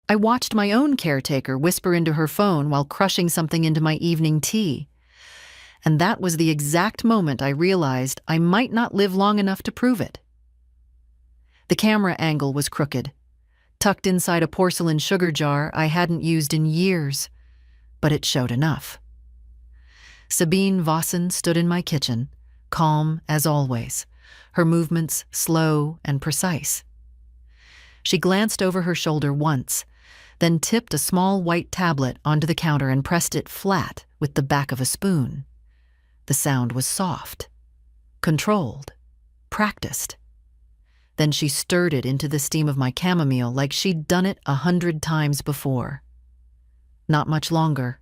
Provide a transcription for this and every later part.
I watched my own caretaker whisper into her phone while crushing something into my evening tea. And that was the exact moment I realized I might not live long enough to prove it. The camera angle was crooked, tucked inside a porcelain sugar jar I hadn't used in years, but it showed enough. Sabine Vossen stood in my kitchen, calm as always, her movements slow and precise. She glanced over her shoulder once, then tipped a small white tablet onto the counter and pressed it flat with the back of a spoon. The sound was soft, controlled, practiced. Then she stirred it into the steam of my chamomile like she'd done it 100 times before. "Not much longer,"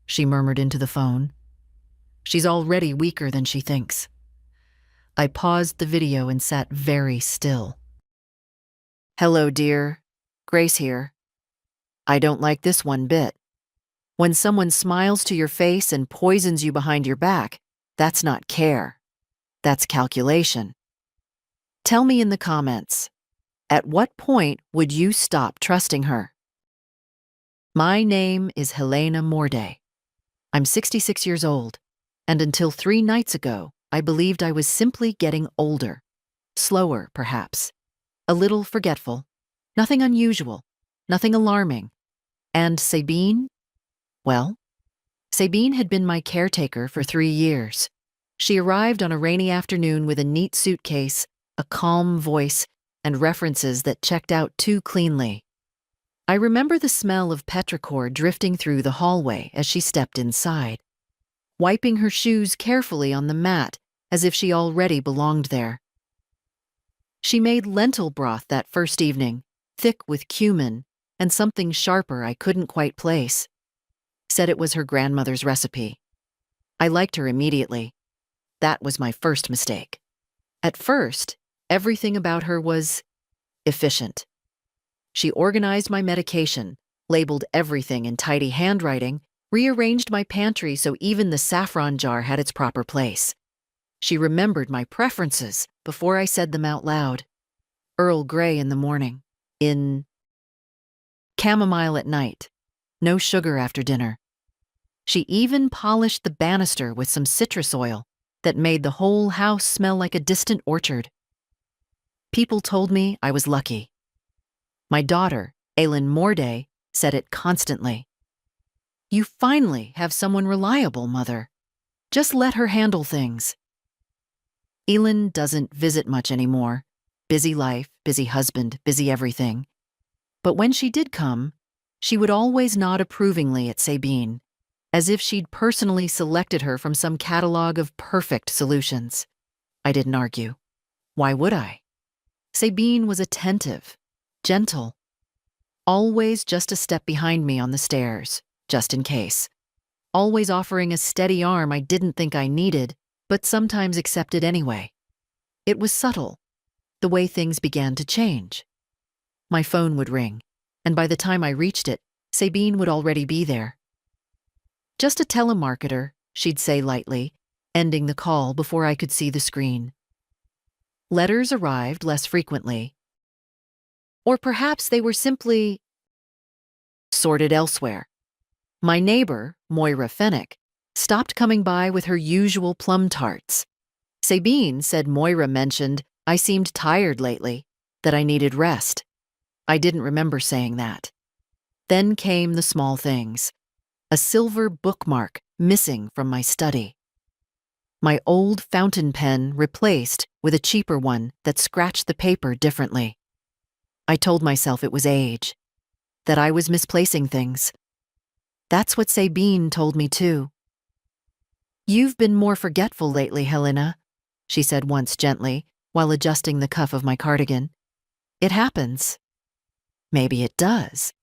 she murmured into the phone. "She's already weaker than she thinks." I paused the video and sat very still. "Hello, dear. Grace here. I don't like this one bit. When someone smiles to your face and poisons you behind your back, that's not care. That's calculation. Tell me in the comments, at what point would you stop trusting her?" My name is Helena Morday. I'm 66 years old, and until 3 nights ago, I believed I was simply getting older. Slower, perhaps. A little forgetful. Nothing unusual. Nothing alarming. And Sabine? Well, Sabine had been my caretaker for 3 years. She arrived on a rainy afternoon with a neat suitcase, a calm voice, and references that checked out too cleanly. I remember the smell of petrichor drifting through the hallway as she stepped inside, wiping her shoes carefully on the mat as if she already belonged there. She made lentil broth that first evening, thick with cumin and something sharper I couldn't quite place. Said it was her grandmother's recipe. I liked her immediately. That was my first mistake. At first, everything about her was efficient. She organized my medication, labeled everything in tidy handwriting, rearranged my pantry so even the saffron jar had its proper place. She remembered my preferences before I said them out loud. Earl Grey in the morning. Chamomile at night. No sugar after dinner. She even polished the banister with some citrus oil that made the whole house smell like a distant orchard. People told me I was lucky. My daughter, Aylin Morday, said it constantly. "You finally have someone reliable, Mother. Just let her handle things." Aylin doesn't visit much anymore. Busy life, busy husband, busy everything. But when she did come, she would always nod approvingly at Sabine, as if she'd personally selected her from some catalog of perfect solutions. I didn't argue. Why would I? Sabine was attentive, gentle, always just a step behind me on the stairs, just in case. Always offering a steady arm I didn't think I needed, but sometimes accepted anyway. It was subtle, the way things began to change. My phone would ring, and by the time I reached it, Sabine would already be there. "Just a telemarketer," she'd say lightly, ending the call before I could see the screen. Letters arrived less frequently. Or perhaps they were simply sorted elsewhere. My neighbor, Moira Fennick, stopped coming by with her usual plum tarts. Sabine said Moira mentioned I seemed tired lately, that I needed rest. I didn't remember saying that. Then came the small things. A silver bookmark missing from my study. My old fountain pen replaced with a cheaper one that scratched the paper differently. I told myself it was age, that I was misplacing things. That's what Sabine told me too. "You've been more forgetful lately, Helena," she said once gently, while adjusting the cuff of my cardigan. "It happens." Maybe it does.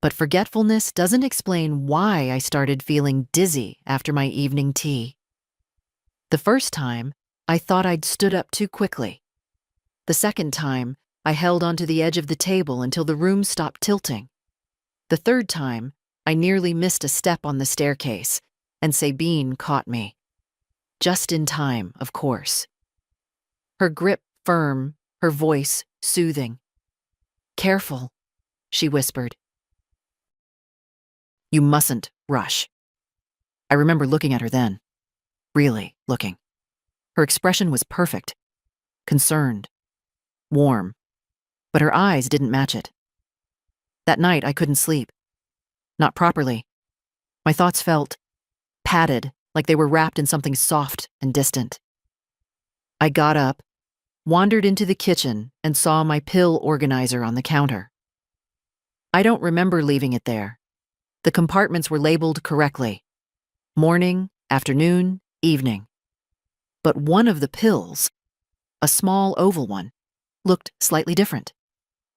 But forgetfulness doesn't explain why I started feeling dizzy after my evening tea. The first time, I thought I'd stood up too quickly. The second time, I held onto the edge of the table until the room stopped tilting. The third time, I nearly missed a step on the staircase, and Sabine caught me. Just in time, of course. Her grip firm, her voice soothing. "Careful," she whispered. You mustn't rush. I remember looking at her then. Really looking. Her expression was perfect. Concerned. Warm. But her eyes didn't match it. That night, I couldn't sleep. Not properly. My thoughts felt padded, like they were wrapped in something soft and distant. I got up, wandered into the kitchen, and saw my pill organizer on the counter. I don't remember leaving it there. The compartments were labeled correctly. Morning, afternoon, evening. But one of the pills, a small oval one, looked slightly different.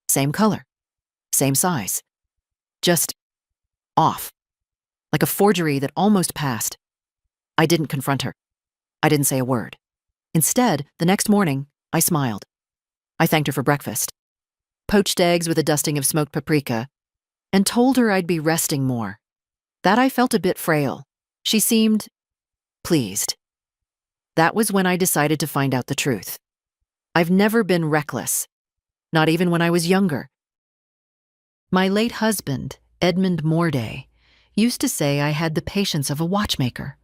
Same color. Same size. Just off. Like a forgery that almost passed. I didn't confront her. I didn't say a word. Instead, the next morning, I smiled. I thanked her for breakfast. Poached eggs with a dusting of smoked paprika, and told her I'd be resting more. That I felt a bit frail. She seemed pleased. That was when I decided to find out the truth. I've never been reckless, not even when I was younger. My late husband, Edmund Morday, used to say I had the patience of a watchmaker,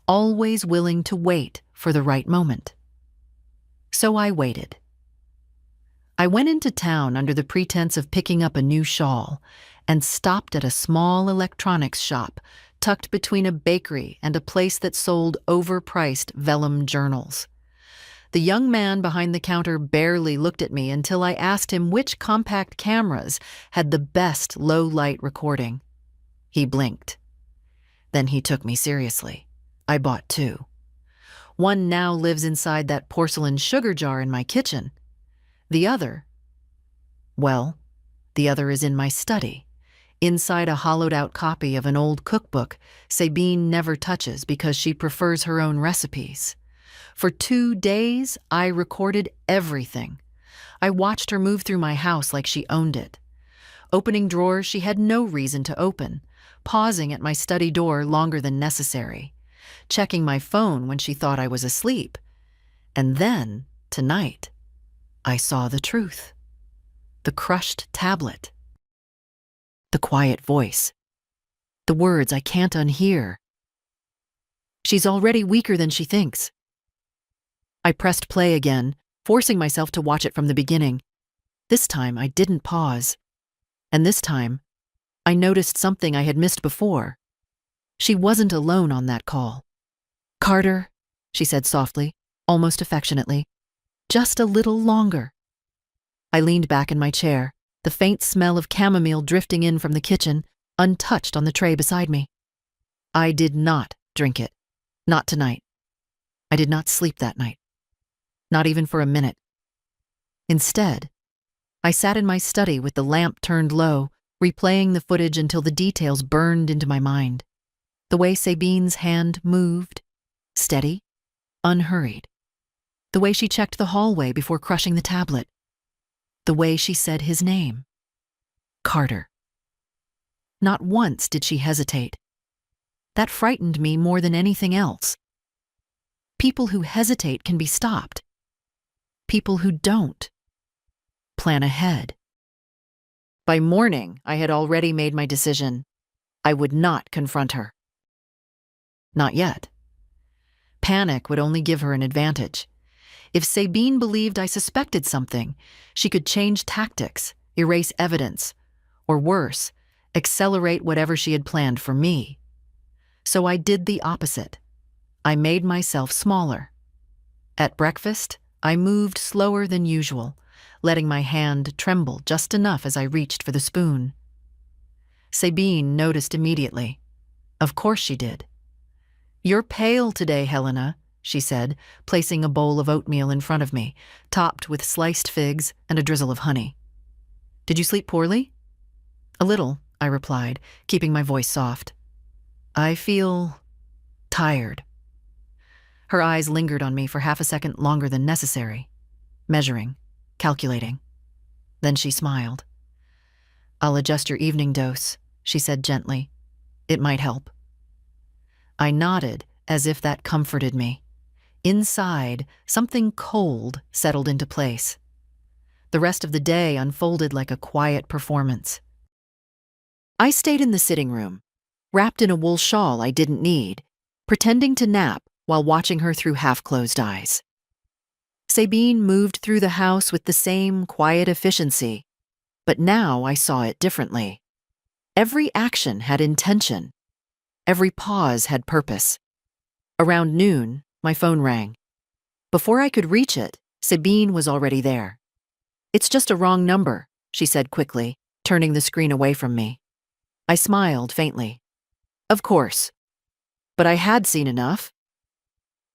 always willing to wait for the right moment. So I waited. I went into town under the pretense of picking up a new shawl and stopped at a small electronics shop tucked between a bakery and a place that sold overpriced vellum journals. The young man behind the counter barely looked at me until I asked him which compact cameras had the best low-light recording. He blinked. Then he took me seriously. I bought 2. One now lives inside that porcelain sugar jar in my kitchen. The other is in my study, inside a hollowed-out copy of an old cookbook Sabine never touches because she prefers her own recipes. For 2 days, I recorded everything. I watched her move through my house like she owned it. Opening drawers she had no reason to open, pausing at my study door longer than necessary, checking my phone when she thought I was asleep. And then, tonight, I saw the truth. The crushed tablet. The quiet voice. The words I can't unhear. She's already weaker than she thinks. I pressed play again, forcing myself to watch it from the beginning. This time I didn't pause. And this time, I noticed something I had missed before. She wasn't alone on that call. "Carter," she said softly, almost affectionately. "Just a little longer." I leaned back in my chair, the faint smell of chamomile drifting in from the kitchen, untouched on the tray beside me. I did not drink it. Not tonight. I did not sleep that night. Not even for a minute. Instead, I sat in my study with the lamp turned low, replaying the footage until the details burned into my mind. The way Sabine's hand moved, steady, unhurried. The way she checked the hallway before crushing the tablet. The way she said his name. Carter. Not once did she hesitate. That frightened me more than anything else. People who hesitate can be stopped. People who don't plan ahead. By morning, I had already made my decision. I would not confront her. Not yet. Panic would only give her an advantage. If Sabine believed I suspected something, she could change tactics, erase evidence, or worse, accelerate whatever she had planned for me. So I did the opposite. I made myself smaller. At breakfast, I moved slower than usual, letting my hand tremble just enough as I reached for the spoon. Sabine noticed immediately. Of course she did. "You're pale today, Helena," she said, placing a bowl of oatmeal in front of me, topped with sliced figs and a drizzle of honey. "Did you sleep poorly?" "A little," I replied, keeping my voice soft. "I feel tired." Her eyes lingered on me for half a second longer than necessary, measuring, calculating. Then she smiled. "I'll adjust your evening dose," she said gently. "It might help." I nodded, as if that comforted me. Inside, something cold settled into place. The rest of the day unfolded like a quiet performance. I stayed in the sitting room, wrapped in a wool shawl I didn't need, pretending to nap while watching her through half-closed eyes. Sabine moved through the house with the same quiet efficiency, but now I saw it differently. Every action had intention. Every pause had purpose. Around noon, my phone rang. Before I could reach it, Sabine was already there. "It's just a wrong number," she said quickly, turning the screen away from me. I smiled faintly. Of course. But I had seen enough.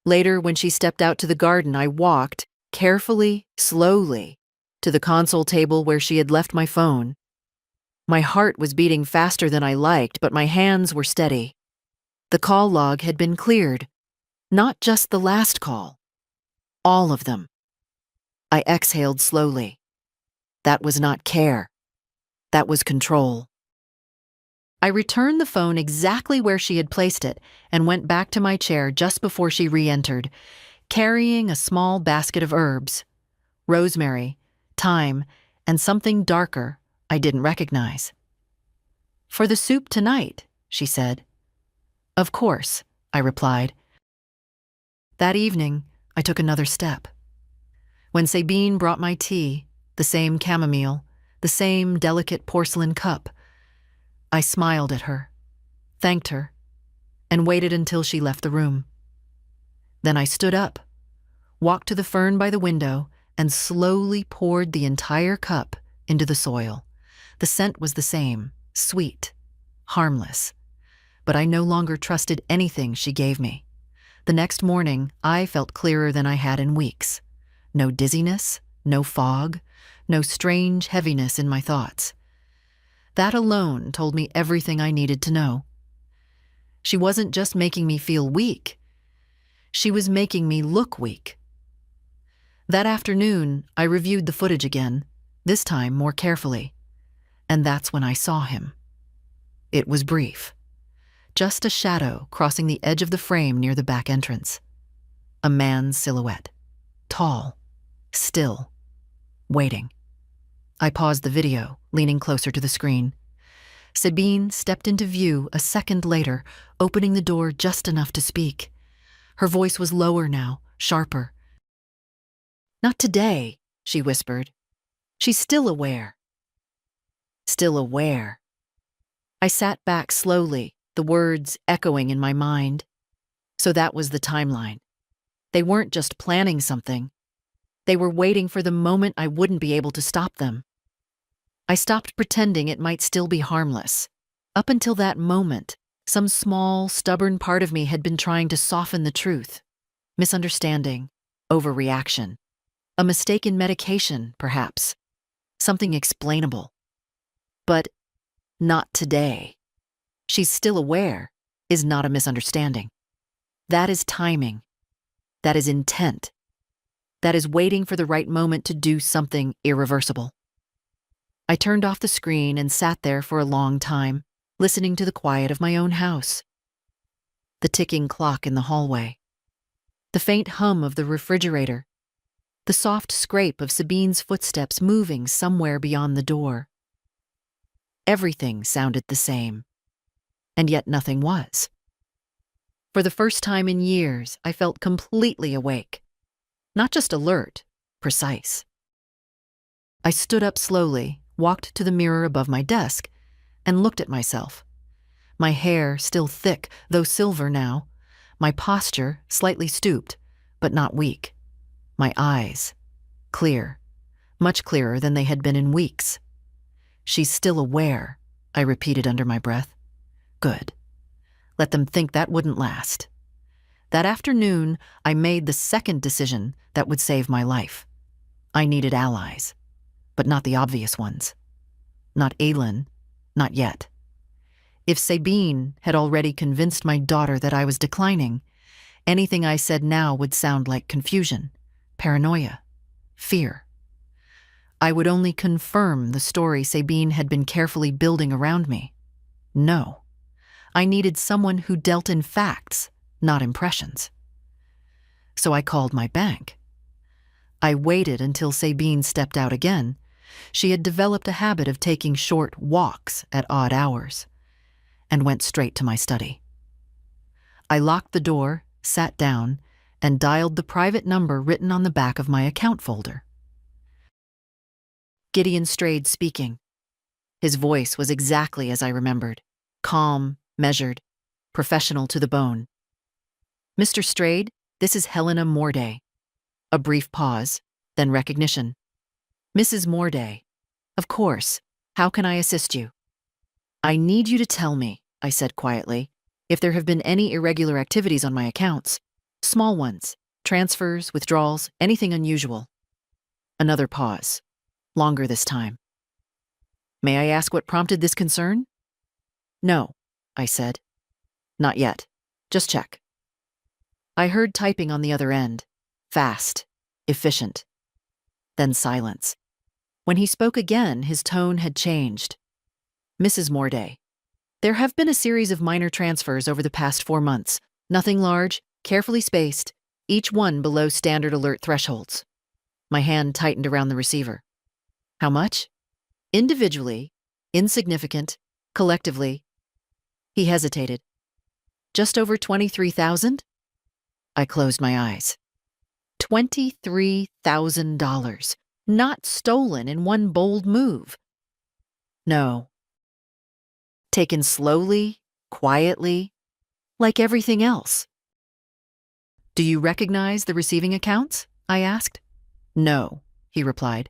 Later, when she stepped out to the garden, I walked, carefully, slowly, to the console table where she had left my phone. My heart was beating faster than I liked, but my hands were steady. The call log had been cleared. Not just the last call. All of them. I exhaled slowly. That was not care. That was control. I returned the phone exactly where she had placed it and went back to my chair just before she re-entered, carrying a small basket of herbs, rosemary, thyme, and something darker I didn't recognize. "For the soup tonight," she said. "Of course," I replied. That evening, I took another step. When Sabine brought my tea, the same chamomile, the same delicate porcelain cup, I smiled at her, thanked her, and waited until she left the room. Then I stood up, walked to the fern by the window, and slowly poured the entire cup into the soil. The scent was the same, sweet, harmless, but I no longer trusted anything she gave me. The next morning, I felt clearer than I had in weeks. No dizziness, no fog, no strange heaviness in my thoughts. That alone told me everything I needed to know. She wasn't just making me feel weak. She was making me look weak. That afternoon, I reviewed the footage again, this time more carefully. And that's when I saw him. It was brief. Just a shadow crossing the edge of the frame near the back entrance. A man's silhouette. Tall. Still. Waiting. I paused the video, leaning closer to the screen. Sabine stepped into view a second later, opening the door just enough to speak. Her voice was lower now, sharper. "Not today," she whispered. "She's still aware." Still aware. I sat back slowly, the words echoing in my mind. So that was the timeline. They weren't just planning something. They were waiting for the moment I wouldn't be able to stop them. I stopped pretending it might still be harmless. Up until that moment, some small, stubborn part of me had been trying to soften the truth. Misunderstanding, overreaction. A mistake in medication, perhaps. Something explainable. But not today. She's still aware is not a misunderstanding. That is timing. That is intent. That is waiting for the right moment to do something irreversible. I turned off the screen and sat there for a long time, listening to the quiet of my own house. The ticking clock in the hallway. The faint hum of the refrigerator. The soft scrape of Sabine's footsteps moving somewhere beyond the door. Everything sounded the same, and yet nothing was. For the first time in years, I felt completely awake. Not just alert, precise. I stood up slowly, walked to the mirror above my desk, and looked at myself. My hair still thick, though silver now. My posture slightly stooped, but not weak. My eyes clear, much clearer than they had been in weeks. "She's still aware," I repeated under my breath. Good. Let them think that wouldn't last. That afternoon, I made the second decision that would save my life. I needed allies, but not the obvious ones. Not Aylin, not yet. If Sabine had already convinced my daughter that I was declining, anything I said now would sound like confusion, paranoia, fear. I would only confirm the story Sabine had been carefully building around me. No. I needed someone who dealt in facts, not impressions. So I called my bank. I waited until Sabine stepped out again. She had developed a habit of taking short walks at odd hours. and went straight to my study. I locked the door, sat down, and dialed the private number written on the back of my account folder. Gideon Strayed speaking. His voice was exactly as I remembered, calm, measured, professional to the bone. "Mr. Strayed, this is Helena Morday." A brief pause, then recognition. "Mrs. Morday. Of course. How can I assist you?" "I need you to tell me," I said quietly, "if there have been any irregular activities on my accounts. Small ones, transfers, withdrawals, anything unusual." Another pause, longer this time. "May I ask what prompted this concern?" "No," I said. "Not yet. Just check." I heard typing on the other end. Fast, efficient. Then silence. When he spoke again, his tone had changed. "Mrs. Morday, there have been a series of minor transfers over the past 4 months. Nothing large, carefully spaced, each one below standard alert thresholds." My hand tightened around the receiver. "How much?" "Individually, insignificant, collectively." He hesitated. "Just over 23,000? I closed my eyes. $23,000, not stolen in one bold move. No. Taken slowly, quietly, like everything else. "Do you recognize the receiving accounts?" I asked. "No," he replied,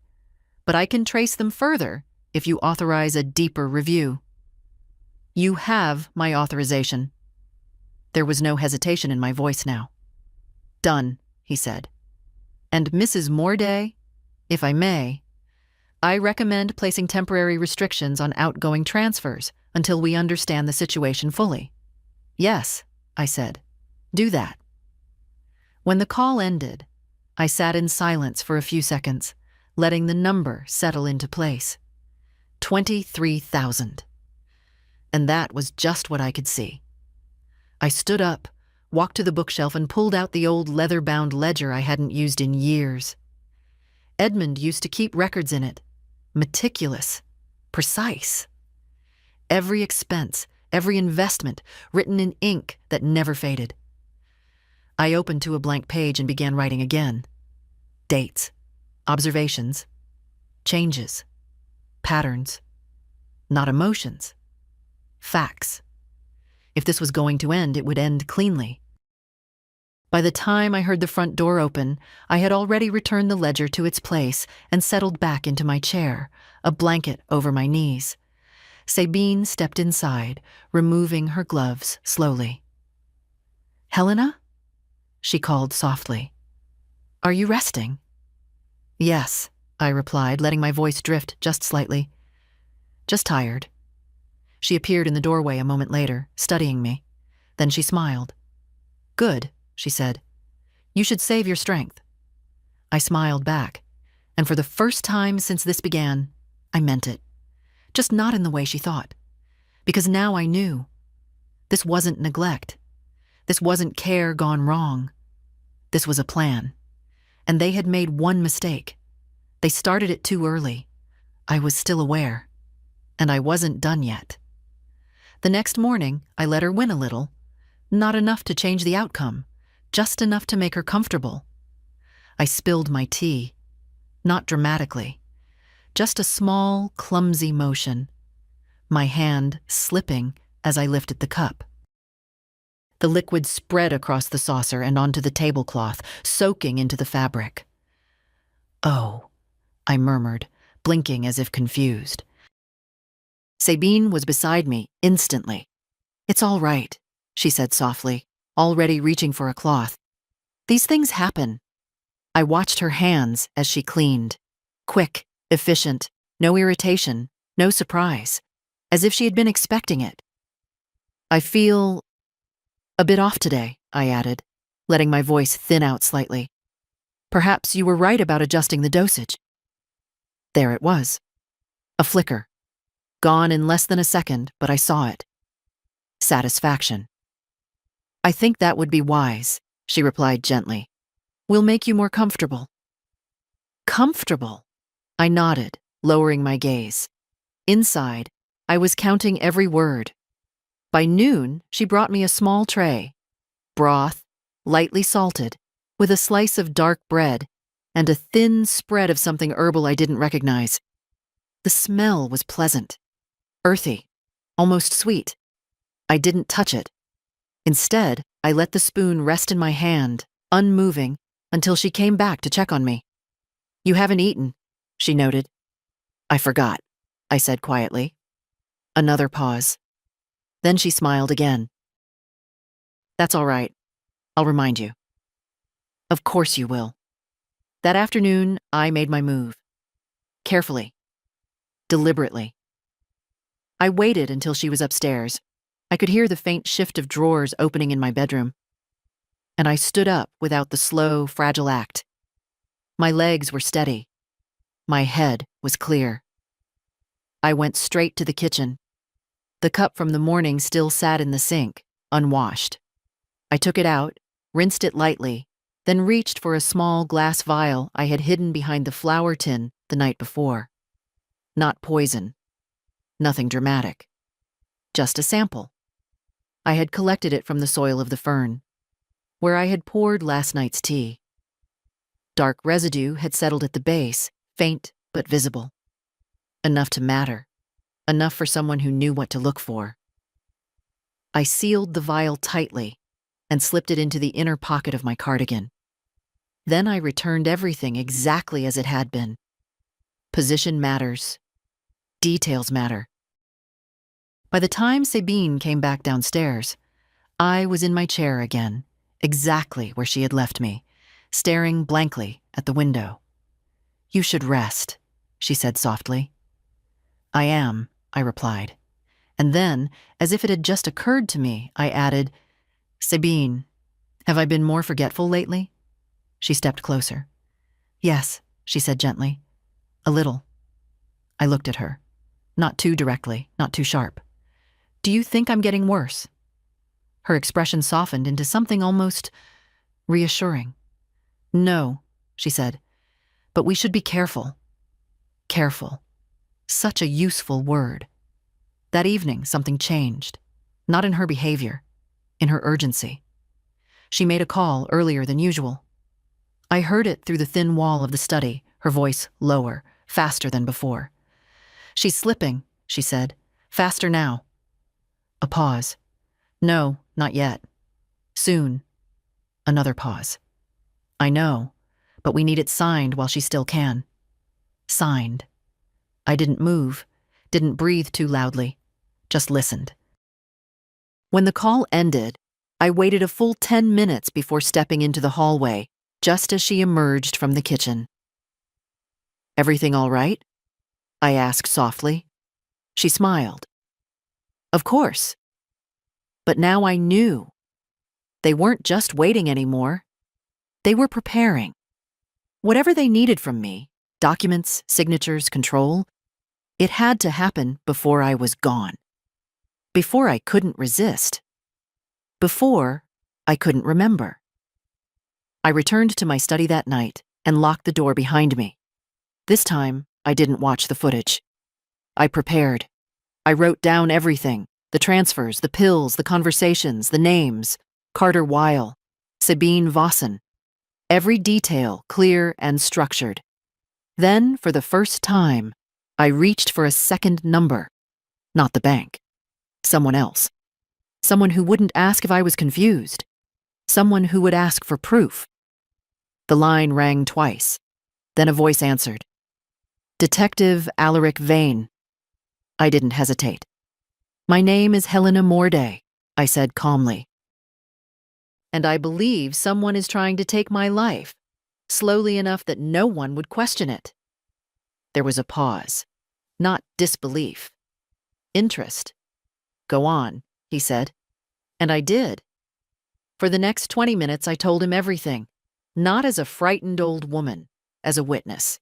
"but I can trace them further if you authorize a deeper review." "You have my authorization." There was no hesitation in my voice now. "Done," he said. "And Mrs. Morday, if I may, I recommend placing temporary restrictions on outgoing transfers until we understand the situation fully." "Yes," I said. "Do that." When the call ended, I sat in silence for a few seconds, letting the number settle into place. 23,000. And that was just what I could see. I stood up, walked to the bookshelf, and pulled out the old leather-bound ledger I hadn't used in years. Edmund used to keep records in it. Meticulous, precise. Every expense, every investment, written in ink that never faded. I opened to a blank page and began writing again. Dates, observations, changes, patterns, not emotions, facts. If this was going to end, it would end cleanly. By the time I heard the front door open, I had already returned the ledger to its place and settled back into my chair, a blanket over my knees. Sabine stepped inside, removing her gloves slowly. "Helena?" she called softly. "Are you resting?" "Yes," I replied, letting my voice drift just slightly. "Just tired." She appeared in the doorway a moment later, studying me. Then she smiled. "Good," she said. "You should save your strength." I smiled back, and for the first time since this began, I meant it. Just not in the way she thought. Because now I knew. This wasn't neglect. This wasn't care gone wrong. This was a plan. And they had made one mistake. They started it too early. I was still aware. And I wasn't done yet. The next morning, I let her win a little. Not enough to change the outcome. Just enough to make her comfortable. I spilled my tea. Not dramatically. Just a small, clumsy motion. My hand slipping as I lifted the cup. The liquid spread across the saucer and onto the tablecloth, soaking into the fabric. "Oh," I murmured, blinking as if confused. Sabine was beside me instantly. "It's all right," she said softly, already reaching for a cloth. "These things happen." I watched her hands as she cleaned. Quick, efficient, no irritation, no surprise, as if she had been expecting it. "I feel a bit off today," I added, letting my voice thin out slightly. "Perhaps you were right about adjusting the dosage." There it was. A flicker. Gone in less than a second, but I saw it. Satisfaction. "I think that would be wise," she replied gently. "We'll make you more comfortable." Comfortable? I nodded, lowering my gaze. Inside, I was counting every word. By noon, she brought me a small tray, broth, lightly salted, with a slice of dark bread and a thin spread of something herbal I didn't recognize. The smell was pleasant, earthy, almost sweet. I didn't touch it. Instead, I let the spoon rest in my hand, unmoving, until she came back to check on me. "You haven't eaten," she noted. "I forgot," I said quietly. Another pause. Then she smiled again. "That's all right. I'll remind you." "Of course you will." That afternoon, I made my move. Carefully. Deliberately. I waited until she was upstairs. I could hear the faint shift of drawers opening in my bedroom. And I stood up without the slow, fragile act. My legs were steady. My head was clear. I went straight to the kitchen. The cup from the morning still sat in the sink, unwashed. I took it out, rinsed it lightly, then reached for a small glass vial I had hidden behind the flour tin the night before. Not poison. Nothing dramatic. Just a sample. I had collected it from the soil of the fern, where I had poured last night's tea. Dark residue had settled at the base, faint but visible. Enough to matter. Enough for someone who knew what to look for. I sealed the vial tightly and slipped it into the inner pocket of my cardigan. Then I returned everything exactly as it had been. Position matters. Details matter. By the time Sabine came back downstairs, I was in my chair again, exactly where she had left me, staring blankly at the window. "You should rest," she said softly. "I am," I replied. And then, as if it had just occurred to me, I added, "Sabine, have I been more forgetful lately?" She stepped closer. "Yes," she said gently. "A little." I looked at her. Not too directly, not too sharp. "Do you think I'm getting worse?" Her expression softened into something almost reassuring. "No," she said, "but we should be careful." Careful. Such a useful word. That evening, something changed. Not in her behavior, in her urgency. She made a call earlier than usual. I heard it through the thin wall of the study, her voice lower, faster than before. "She's slipping," she said. "Faster now." A pause. "No, not yet. Soon." Another pause. "I know, but we need it signed while she still can." Signed. I didn't move, didn't breathe too loudly, just listened. When the call ended, I waited a full 10 minutes before stepping into the hallway, just as she emerged from the kitchen. "Everything all right?" I asked softly. She smiled. "Of course." But now I knew. They weren't just waiting anymore. They were preparing. Whatever they needed from me, documents, signatures, control, it had to happen before I was gone. Before I couldn't resist. Before I couldn't remember. I returned to my study that night and locked the door behind me. This time, I didn't watch the footage. I prepared. I wrote down everything. The transfers, the pills, the conversations, the names. Carter Weil, Sabine Vossen. Every detail clear and structured. Then, for the first time, I reached for a second number. Not the bank. Someone else. Someone who wouldn't ask if I was confused. Someone who would ask for proof. The line rang twice. Then a voice answered. "Detective Alaric Vane." I didn't hesitate. "My name is Helena Morday," I said calmly. "And I believe someone is trying to take my life, slowly enough that no one would question it." There was a pause. Not disbelief. Interest. "Go on," he said. And I did. For the next 20 minutes, I told him everything, not as a frightened old woman, as a witness.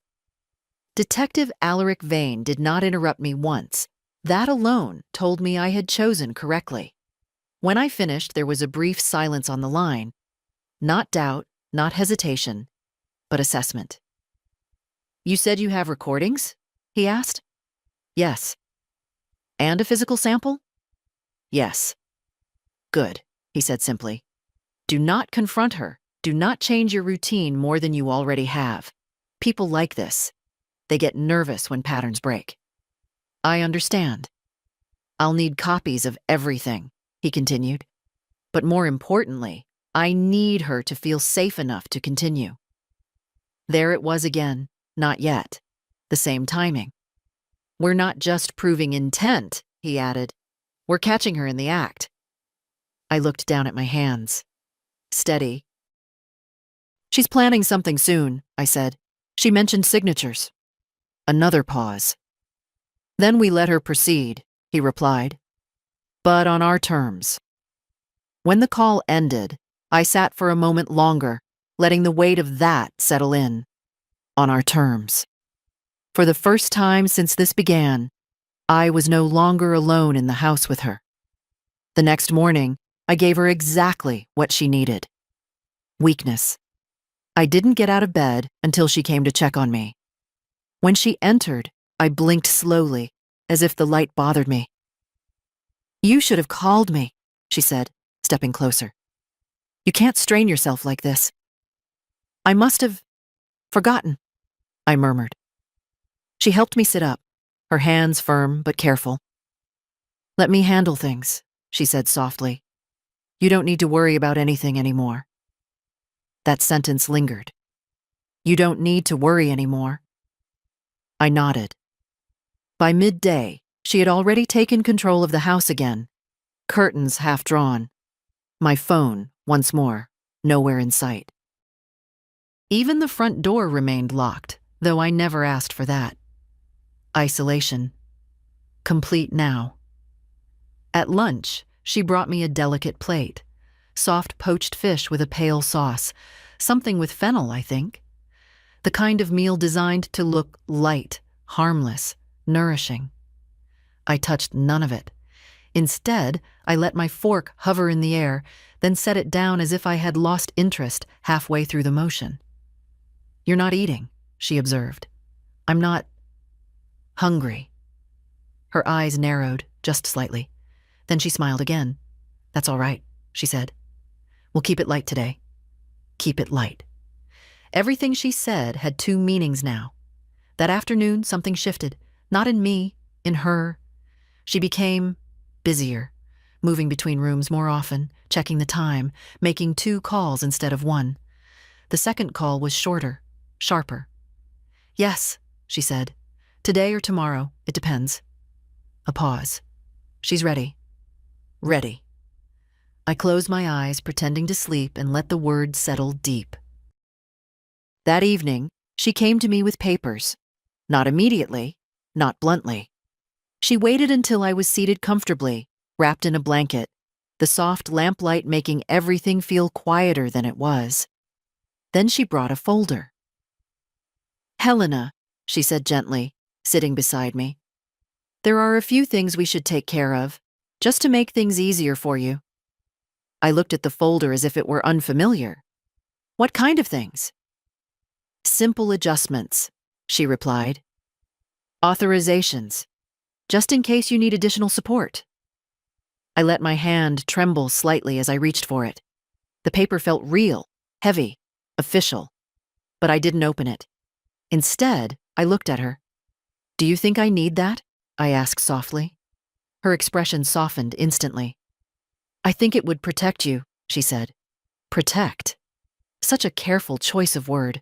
Detective Alaric Vane did not interrupt me once. That alone told me I had chosen correctly. When I finished, there was a brief silence on the line. Not doubt, not hesitation, but assessment. "You said you have recordings?" he asked. "Yes." "And a physical sample?" "Yes." Good, he said simply. Do not confront her. Do not change your routine more than you already have. People like this. They get nervous when patterns break. I understand. I'll need copies of everything, he continued. But more importantly, I need her to feel safe enough to continue. There it was again, not yet. The same timing. We're not just proving intent, he added. We're catching her in the act. I looked down at my hands. Steady. She's planning something soon, I said. She mentioned signatures. Another pause. Then we let her proceed, he replied. But on our terms. When the call ended, I sat for a moment longer, letting the weight of that settle in. On our terms. For the first time since this began, I was no longer alone in the house with her. The next morning, I gave her exactly what she needed. Weakness. I didn't get out of bed until she came to check on me. When she entered, I blinked slowly, as if the light bothered me. You should have called me, she said, stepping closer. You can't strain yourself like this. I must have forgotten, I murmured. She helped me sit up, her hands firm but careful. Let me handle things, she said softly. You don't need to worry about anything anymore. That sentence lingered. You don't need to worry anymore. I nodded. By midday, she had already taken control of the house again, curtains half drawn. My phone, once more, nowhere in sight. Even the front door remained locked, though I never asked for that. Isolation. Complete now. At lunch, she brought me a delicate plate. Soft poached fish with a pale sauce. Something with fennel, I think. The kind of meal designed to look light, harmless, nourishing. I touched none of it. Instead, I let my fork hover in the air, then set it down as if I had lost interest halfway through the motion. You're not eating, she observed. I'm not hungry. Her eyes narrowed, just slightly. Then she smiled again. That's all right, she said. We'll keep it light today. Keep it light. Everything she said had two meanings now. That afternoon, something shifted. Not in me, in her. She became busier, moving between rooms more often, checking the time, making 2 calls instead of 1. The second call was shorter, sharper. Yes, she said. Today or tomorrow, it depends. A pause. She's ready. Ready. I closed my eyes, pretending to sleep, and let the words settle deep. That evening, she came to me with papers. Not immediately, not bluntly. She waited until I was seated comfortably, wrapped in a blanket, the soft lamplight making everything feel quieter than it was. Then she brought a folder. Helena, she said gently, sitting beside me. There are a few things we should take care of, just to make things easier for you. I looked at the folder as if it were unfamiliar. What kind of things? Simple adjustments, she replied. Authorizations, just in case you need additional support. I let my hand tremble slightly as I reached for it. The paper felt real, heavy, official, but I didn't open it. Instead, I looked at her. Do you think I need that? I asked softly. Her expression softened instantly. I think it would protect you, she said. Protect? Such a careful choice of word.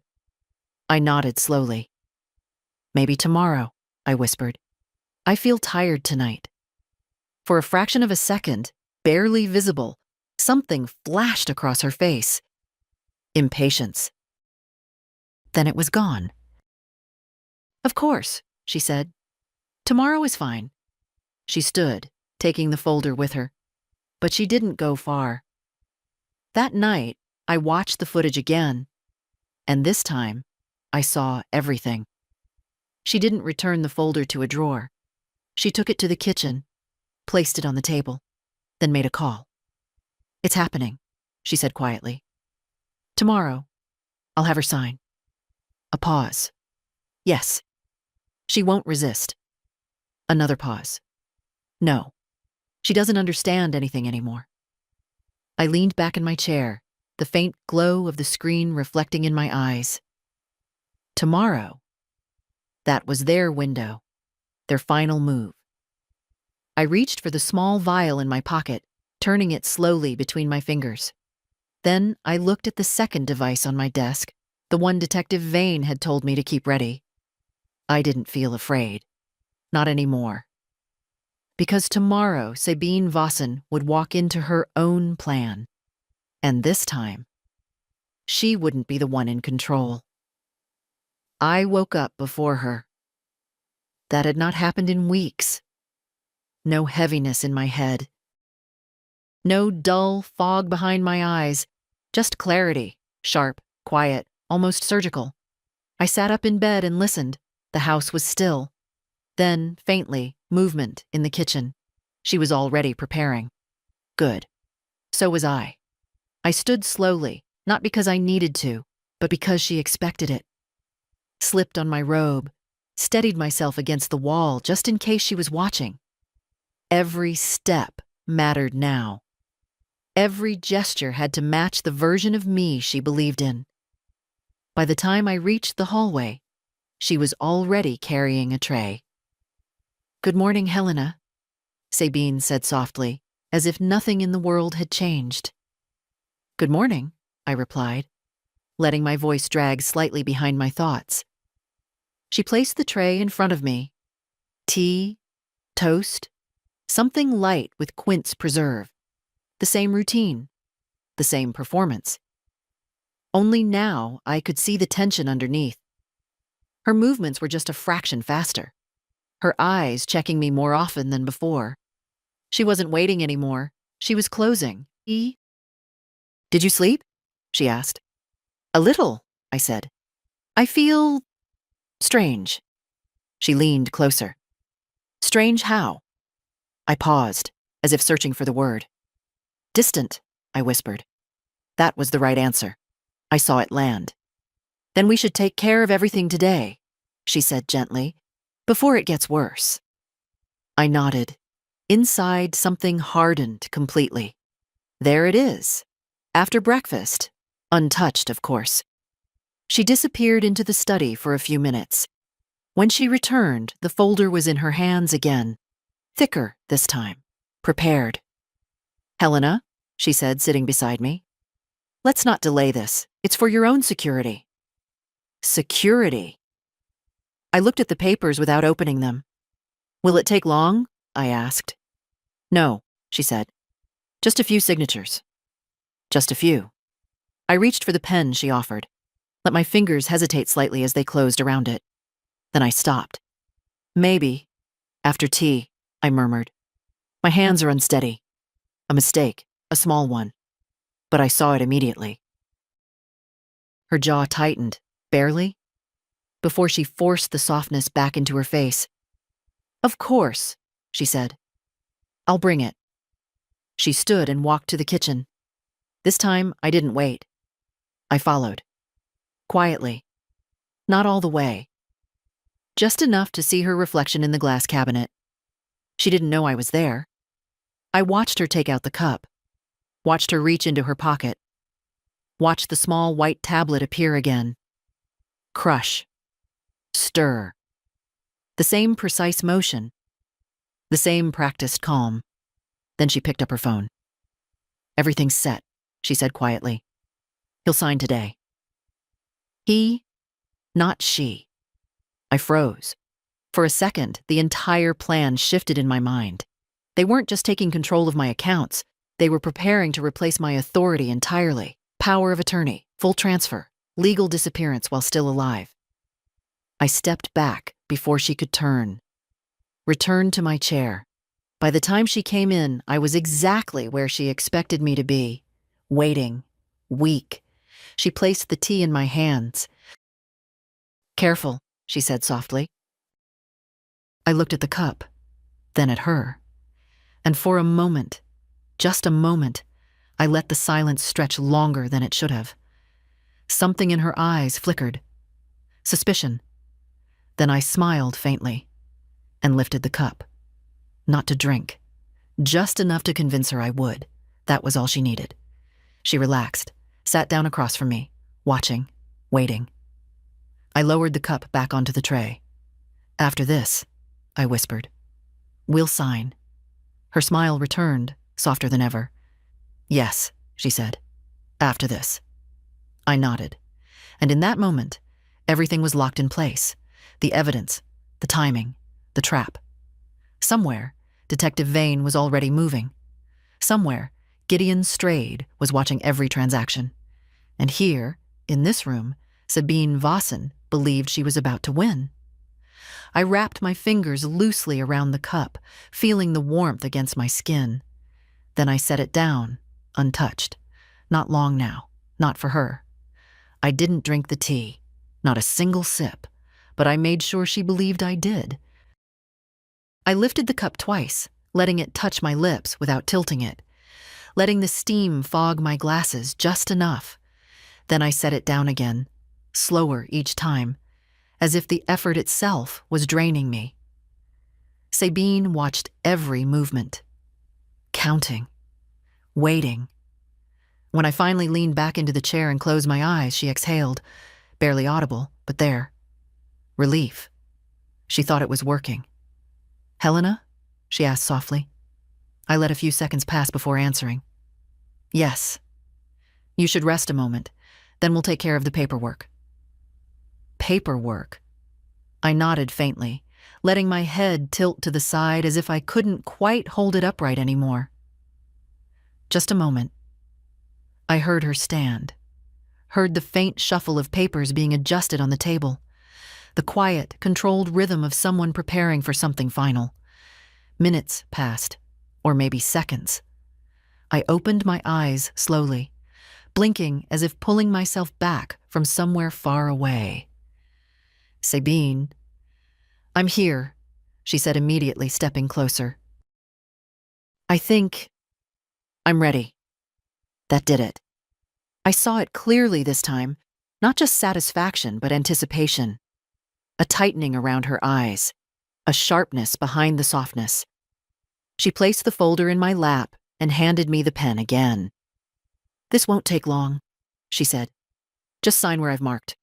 I nodded slowly. Maybe tomorrow, I whispered. I feel tired tonight. For a fraction of a second, barely visible, something flashed across her face. Impatience. Then it was gone. Of course, she said. Tomorrow is fine. She stood, taking the folder with her. But she didn't go far. That night, I watched the footage again. And this time, I saw everything. She didn't return the folder to a drawer. She took it to the kitchen, placed it on the table, then made a call. It's happening, she said quietly. Tomorrow, I'll have her sign. A pause. Yes. She won't resist. Another pause. No. She doesn't understand anything anymore. I leaned back in my chair, the faint glow of the screen reflecting in my eyes. Tomorrow. That was their window, their final move. I reached for the small vial in my pocket, turning it slowly between my fingers. Then I looked at the second device on my desk, the one Detective Vane had told me to keep ready. I didn't feel afraid. Not anymore. Because tomorrow Sabine Vossen would walk into her own plan. And this time, she wouldn't be the one in control. I woke up before her. That had not happened in weeks. No heaviness in my head. No dull fog behind my eyes, just clarity, sharp, quiet, almost surgical. I sat up in bed and listened. The house was still. Then, faintly, movement in the kitchen. She was already preparing. Good. So was I. I stood slowly, not because I needed to, but because she expected it. Slipped on my robe, steadied myself against the wall just in case she was watching. Every step mattered now. Every gesture had to match the version of me she believed in. By the time I reached the hallway, she was already carrying a tray. "Good morning, Helena," Sabine said softly, as if nothing in the world had changed. "Good morning," I replied, letting my voice drag slightly behind my thoughts. She placed the tray in front of me. Tea, toast, something light with quince preserve. The same routine, the same performance. Only now I could see the tension underneath. Her movements were just a fraction faster, her eyes checking me more often than before. She wasn't waiting anymore. She was closing. "Did you sleep?" she asked. "A little," I said. "I feel strange." She leaned closer. "Strange how?" I paused, as if searching for the word. "Distant," I whispered. That was the right answer. I saw it land. "Then we should take care of everything today," she said gently, "before it gets worse." I nodded. Inside, something hardened completely. There it is. After breakfast. Untouched, of course. She disappeared into the study for a few minutes. When she returned, the folder was in her hands again. Thicker this time. Prepared. "Helena," she said, sitting beside me. "Let's not delay this. It's for your own security." Security? I looked at the papers without opening them. "Will it take long?" I asked. "No," she said. "Just a few signatures." Just a few. I reached for the pen she offered, let my fingers hesitate slightly as they closed around it. Then I stopped. "Maybe. After tea," I murmured. "My hands are unsteady. A mistake, a small one. But I saw it immediately." Her jaw tightened, barely, before she forced the softness back into her face. "Of course," she said. "I'll bring it." She stood and walked to the kitchen. This time, I didn't wait. I followed. Quietly. Not all the way. Just enough to see her reflection in the glass cabinet. She didn't know I was there. I watched her take out the cup. Watched her reach into her pocket. Watched the small white tablet appear again. Crush. Stir. The same precise motion. The same practiced calm. Then she picked up her phone. "Everything's set," she said quietly. "He'll sign today." He, not she. I froze. For a second, the entire plan shifted in my mind. They weren't just taking control of my accounts. They were preparing to replace my authority entirely. Power of attorney, full transfer, legal disappearance while still alive. I stepped back before she could turn. Returned to my chair. By the time she came in, I was exactly where she expected me to be. Waiting. Weak. She placed the tea in my hands. "Careful," she said softly. I looked at the cup, then at her. And for a moment, just a moment, I let the silence stretch longer than it should have. Something in her eyes flickered. Suspicion. Then I smiled faintly and lifted the cup. Not to drink. Just enough to convince her I would. That was all she needed. She relaxed, sat down across from me, watching, waiting. I lowered the cup back onto the tray. "After this," I whispered, "we'll sign." Her smile returned, softer than ever. "Yes," she said, "after this." I nodded, and in that moment, everything was locked in place. The evidence, the timing, the trap. Somewhere, Detective Vane was already moving. Somewhere, Gideon Strayed was watching every transaction. And here, in this room, Sabine Vossen believed she was about to win. I wrapped my fingers loosely around the cup, feeling the warmth against my skin. Then I set it down, untouched. Not long now, not for her. I didn't drink the tea, not a single sip, but I made sure she believed I did. I lifted the cup twice, letting it touch my lips without tilting it, letting the steam fog my glasses just enough. Then I set it down again, slower each time, as if the effort itself was draining me. Sabine watched every movement, counting, waiting. When I finally leaned back into the chair and closed my eyes, she exhaled, barely audible, but there. Relief. She thought it was working. "Helena?" she asked softly. I let a few seconds pass before answering. "Yes. You should rest a moment, then we'll take care of the paperwork." Paperwork? I nodded faintly, letting my head tilt to the side as if I couldn't quite hold it upright anymore. "Just a moment." I heard her stand, heard the faint shuffle of papers being adjusted on the table, the quiet, controlled rhythm of someone preparing for something final. Minutes passed, or maybe seconds. I opened my eyes slowly, blinking as if pulling myself back from somewhere far away. "Sabine." "I'm here," she said immediately, stepping closer. "I think I'm ready." That did it. I saw it clearly this time, not just satisfaction, but anticipation. A tightening around her eyes, a sharpness behind the softness. She placed the folder in my lap and handed me the pen again. "This won't take long," she said. "Just sign where I've marked."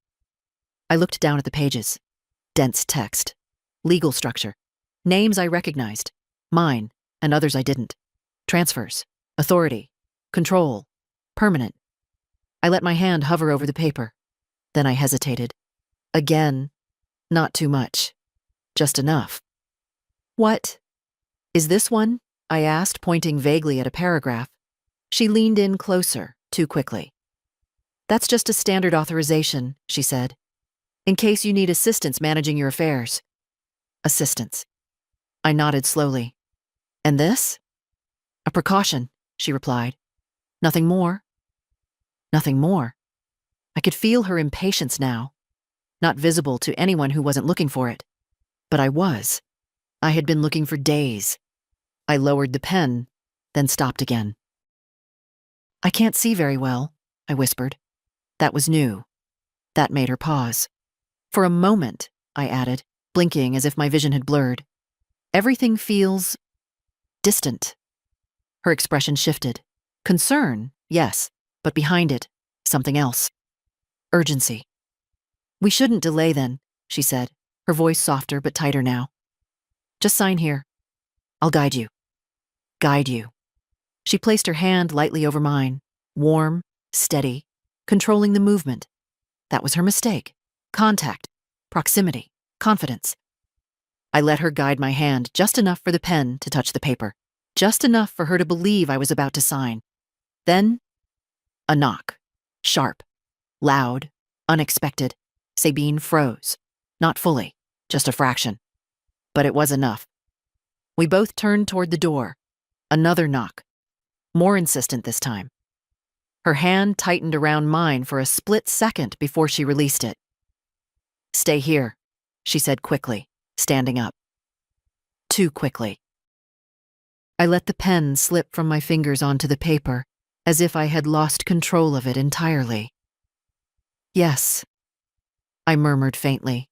I looked down at the pages. Dense text, legal structure, names I recognized, mine and others I didn't. Transfers, authority, control, permanent. I let my hand hover over the paper. Then I hesitated. Again, not too much. Just enough. "What is this one?" I asked, pointing vaguely at a paragraph. She leaned in closer, too quickly. "That's just a standard authorization," she said, "in case you need assistance managing your affairs." "Assistance." I nodded slowly. "And this?" "A precaution," she replied. "Nothing more?" Nothing more. I could feel her impatience now, not visible to anyone who wasn't looking for it. But I was. I had been looking for days. I lowered the pen, then stopped again. "I can't see very well," I whispered. That was new. That made her pause. "For a moment," I added, blinking as if my vision had blurred. "Everything feels distant." Her expression shifted. Concern, yes, but behind it, something else. Urgency. "We shouldn't delay then," she said, her voice softer but tighter now. "Just sign here. I'll guide you." Guide you. She placed her hand lightly over mine, warm, steady, controlling the movement. That was her mistake. Contact, proximity, confidence. I let her guide my hand just enough for the pen to touch the paper, just enough for her to believe I was about to sign. Then, a knock. Sharp, loud, unexpected. Sabine froze. Not fully, just a fraction. But it was enough. We both turned toward the door. Another knock. More insistent this time. Her hand tightened around mine for a split second before she released it. "Stay here," she said quickly, standing up. Too quickly. I let the pen slip from my fingers onto the paper, as if I had lost control of it entirely. "Yes," I murmured faintly.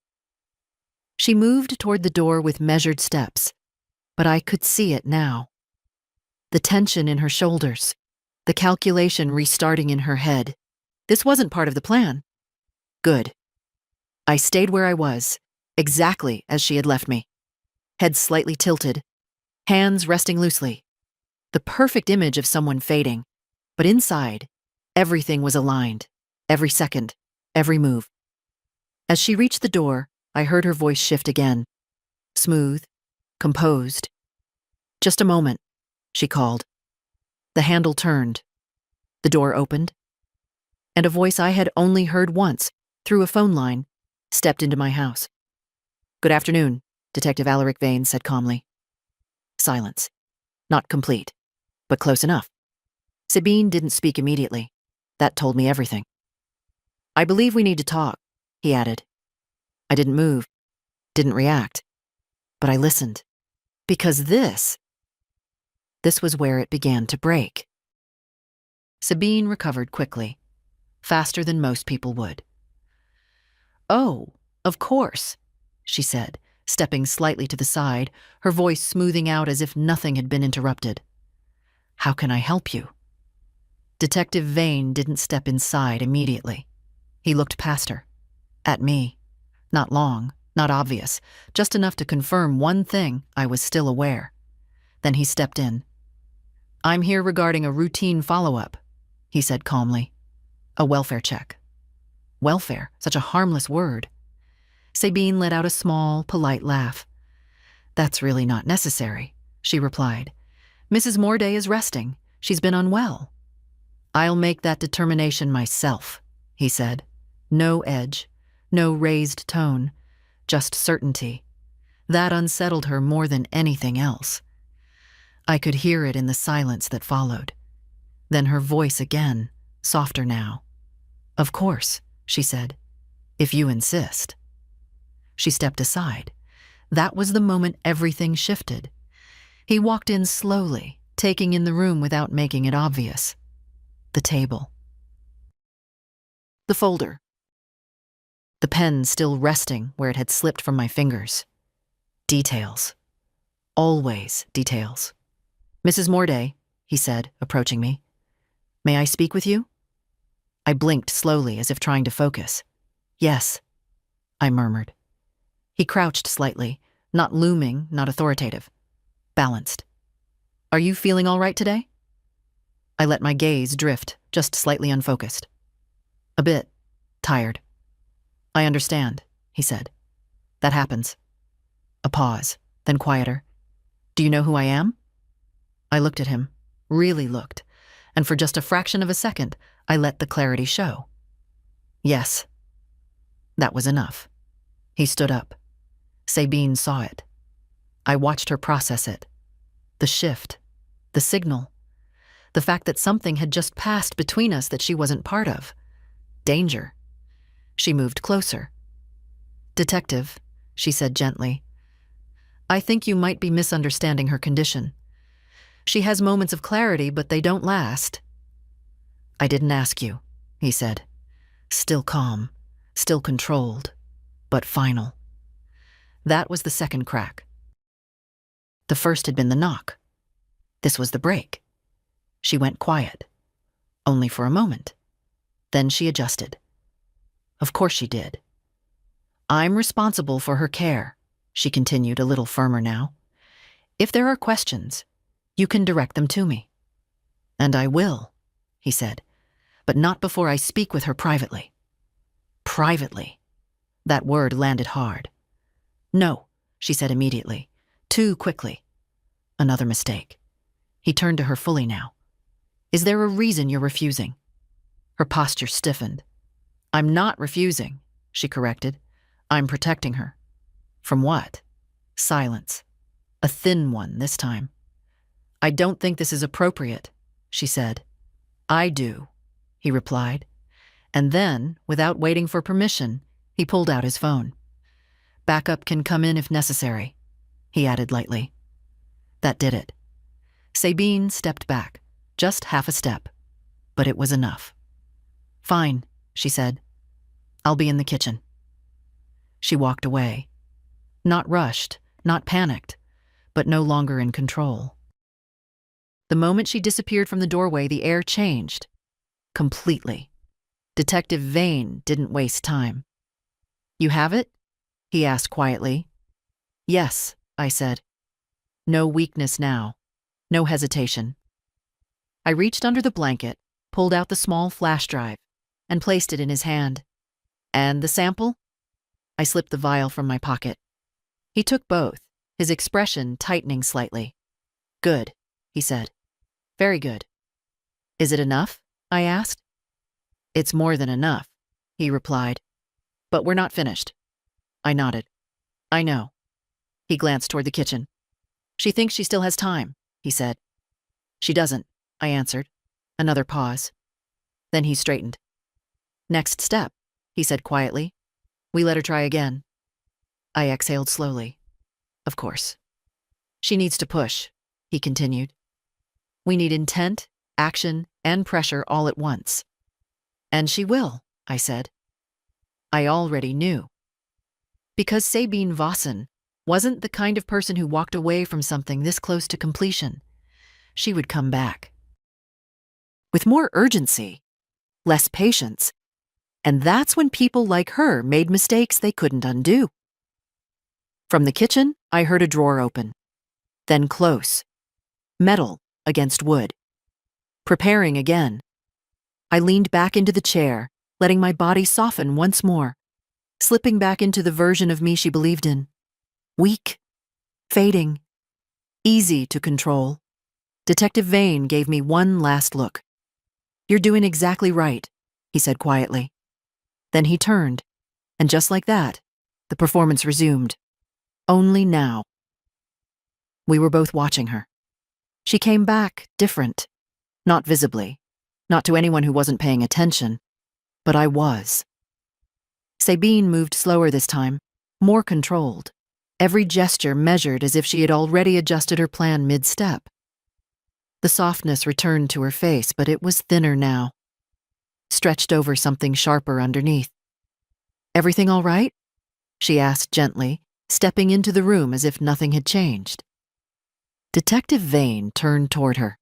She moved toward the door with measured steps, but I could see it now. The tension in her shoulders, the calculation restarting in her head. This wasn't part of the plan. Good. I stayed where I was, exactly as she had left me. Head slightly tilted, hands resting loosely. The perfect image of someone fading. But inside, everything was aligned. Every second, every move. As she reached the door, I heard her voice shift again. Smooth, composed. Just a moment, she called. The handle turned. The door opened. And a voice I had only heard once, through a phone line, stepped into my house. Good afternoon, Detective Alaric Vane said calmly. Silence. Not complete, but close enough. Sabine didn't speak immediately. That told me everything. I believe we need to talk, he added. I didn't move, didn't react, but I listened. Because this was where it began to break. Sabine recovered quickly, faster than most people would. Oh, of course, she said, stepping slightly to the side, her voice smoothing out as if nothing had been interrupted. How can I help you? Detective Vane didn't step inside immediately. He looked past her, at me. Not long, not obvious, just enough to confirm one thing: I was still aware. Then he stepped in. I'm here regarding a routine follow-up, he said calmly. A welfare check. Welfare, such a harmless word. Sabine let out a small, polite laugh. That's really not necessary, she replied. Mrs. Morday is resting. She's been unwell. I'll make that determination myself, he said. No edge, no raised tone, just certainty. That unsettled her more than anything else. I could hear it in the silence that followed. Then her voice again, softer now. Of course, she said, if you insist. She stepped aside. That was the moment everything shifted. He walked in slowly, taking in the room without making it obvious. The table. The folder. The pen still resting where it had slipped from my fingers. Details. Always details. Mrs. Morday, he said, approaching me. May I speak with you? I blinked slowly as if trying to focus. Yes, I murmured. He crouched slightly, not looming, not authoritative. Balanced. Are you feeling all right today? I let my gaze drift, just slightly unfocused. A bit. Tired. I understand, he said. That happens. A pause, then quieter. Do you know who I am? I looked at him, really looked, and for just a fraction of a second, I let the clarity show. Yes. That was enough. He stood up. Sabine saw it. I watched her process it. The shift. The signal. The fact that something had just passed between us that she wasn't part of. Danger. She moved closer. Detective, she said gently, I think you might be misunderstanding her condition. She has moments of clarity, but they don't last. I didn't ask you, he said. Still calm, still controlled, but final. That was the second crack. The first had been the knock. This was the break. She went quiet. Only for a moment. Then she adjusted. Of course she did. I'm responsible for her care, she continued a little firmer now. If there are questions, you can direct them to me. And I will, he said, but not before I speak with her privately. Privately. That word landed hard. No, she said immediately, too quickly. Another mistake. He turned to her fully now. Is there a reason you're refusing? Her posture stiffened. I'm not refusing, she corrected. I'm protecting her. From what? Silence. A thin one this time. I don't think this is appropriate, she said. I do, he replied. And then, without waiting for permission, he pulled out his phone. Backup can come in if necessary, he added lightly. That did it. Sabine stepped back, just half a step, but it was enough. Fine, she said. I'll be in the kitchen. She walked away. Not rushed, not panicked, but no longer in control. The moment she disappeared from the doorway, the air changed. Completely. Detective Vane didn't waste time. "You have it?" he asked quietly. "Yes," I said. No weakness now. No hesitation. I reached under the blanket, pulled out the small flash drive, and placed it in his hand. "And the sample?" I slipped the vial from my pocket. He took both, his expression tightening slightly. "Good," he said. "Very good." "Is it enough?" I asked. "It's more than enough," he replied. "But we're not finished." I nodded. "I know." He glanced toward the kitchen. "She thinks she still has time," he said. "She doesn't," I answered. Another pause. Then he straightened. "Next step," he said quietly. "We let her try again." I exhaled slowly. Of course. "She needs to push," he continued. "We need intent, action, and pressure all at once." "And she will," I said. I already knew. Because Sabine Vossen wasn't the kind of person who walked away from something this close to completion. She would come back. With more urgency, less patience, and that's when people like her made mistakes they couldn't undo. From the kitchen, I heard a drawer open, then close, metal against wood. Preparing again. I leaned back into the chair, letting my body soften once more, slipping back into the version of me she believed in. Weak, fading, easy to control. Detective Vane gave me one last look. "You're doing exactly right," he said quietly. Then he turned, and just like that, the performance resumed. Only now. We were both watching her. She came back different, not visibly, not to anyone who wasn't paying attention, but I was. Sabine moved slower this time, more controlled, every gesture measured as if she had already adjusted her plan mid-step. The softness returned to her face, but it was thinner now, stretched over something sharper underneath. "Everything all right?" she asked gently, stepping into the room as if nothing had changed. Detective Vane turned toward her.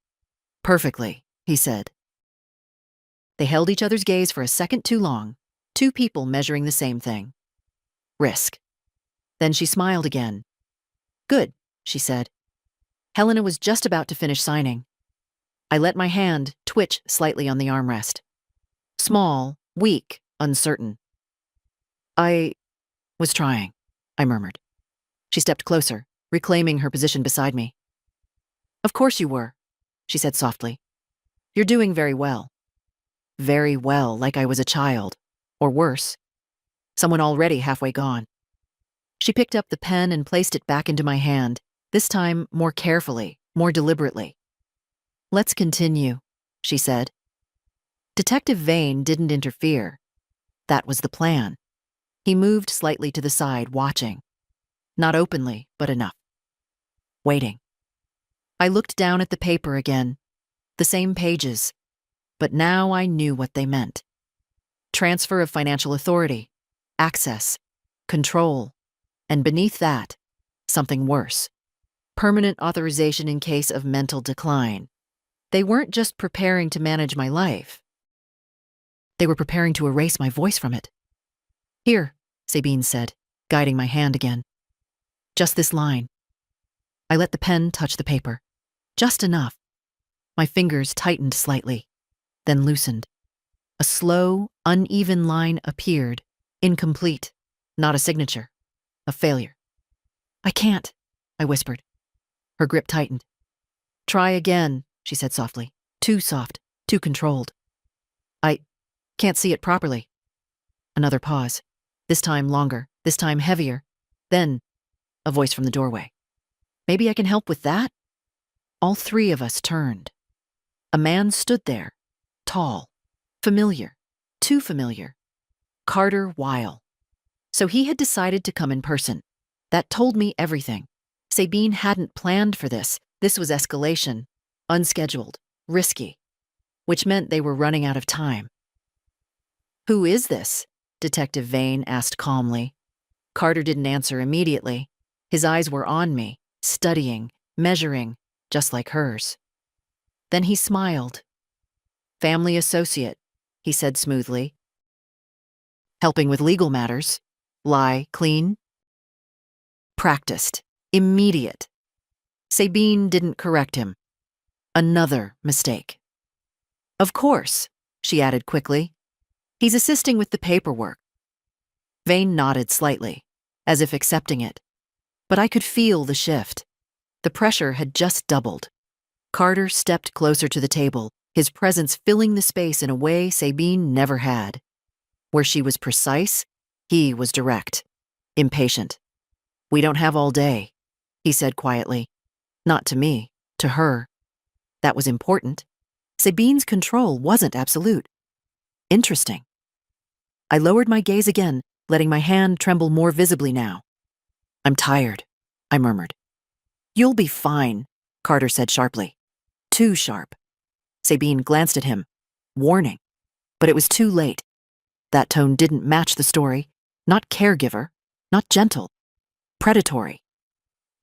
"Perfectly," he said. They held each other's gaze for a second too long, two people measuring the same thing. Risk. Then she smiled again. "Good," she said. Helena was just about to finish signing. I let my hand twitch slightly on the armrest. Small, weak, uncertain. "I was trying," I murmured. She stepped closer, reclaiming her position beside me. "Of course you were," she said softly. "You're doing very well." Very well, like I was a child. Or worse. Someone already halfway gone. She picked up the pen and placed it back into my hand, this time more carefully, more deliberately. "Let's continue," she said. Detective Vane didn't interfere. That was the plan. He moved slightly to the side, watching. Not openly, but enough. Waiting. I looked down at the paper again. The same pages. But now I knew what they meant. Transfer of financial authority, access, control, and beneath that, something worse. Permanent authorization in case of mental decline. They weren't just preparing to manage my life. They were preparing to erase my voice from it. "Here," Sabine said, guiding my hand again. "Just this line." I let the pen touch the paper. Just enough. My fingers tightened slightly, then loosened. A slow, uneven line appeared, incomplete, not a signature, a failure. "I can't," I whispered. Her grip tightened. "Try again," she said softly. Too soft, too controlled. "I can't see it properly." Another pause. This time longer, this time heavier. Then, a voice from the doorway. "Maybe I can help with that?" All three of us turned. A man stood there, tall, familiar, too familiar. Carter Weil. So he had decided to come in person. That told me everything. Sabine hadn't planned for this. This was escalation, unscheduled, risky, which meant they were running out of time. "Who is this?" Detective Vane asked calmly. Carter didn't answer immediately. His eyes were on me, studying, measuring, just like hers. Then he smiled. "Family associate," he said smoothly. "Helping with legal matters. Lie clean." Practiced. Immediate. Sabine didn't correct him. Another mistake. "Of course," she added quickly. "He's assisting with the paperwork." Vane nodded slightly, as if accepting it. But I could feel the shift. The pressure had just doubled. Carter stepped closer to the table, his presence filling the space in a way Sabine never had. Where she was precise, he was direct, impatient. "We don't have all day," he said quietly. Not to me, to her. That was important. Sabine's control wasn't absolute. Interesting. I lowered my gaze again, letting my hand tremble more visibly now. "I'm tired," I murmured. "You'll be fine," Carter said sharply. Too sharp. Sabine glanced at him. Warning. But it was too late. That tone didn't match the story. Not caregiver. Not gentle. Predatory.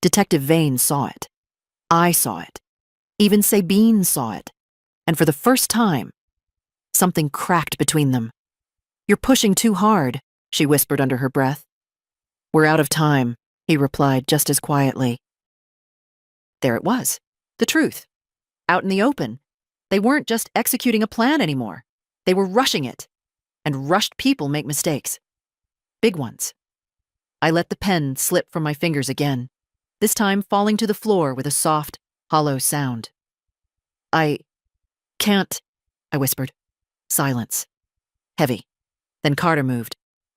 Detective Vane saw it. I saw it. Even Sabine saw it. And for the first time, something cracked between them. "You're pushing too hard," she whispered under her breath. "We're out of time," he replied just as quietly. There it was. The truth. Out in the open. They weren't just executing a plan anymore. They were rushing it. And rushed people make mistakes. Big ones. I let the pen slip from my fingers again, this time falling to the floor with a soft, hollow sound. "I can't," I whispered. Silence. Heavy. Then Carter moved.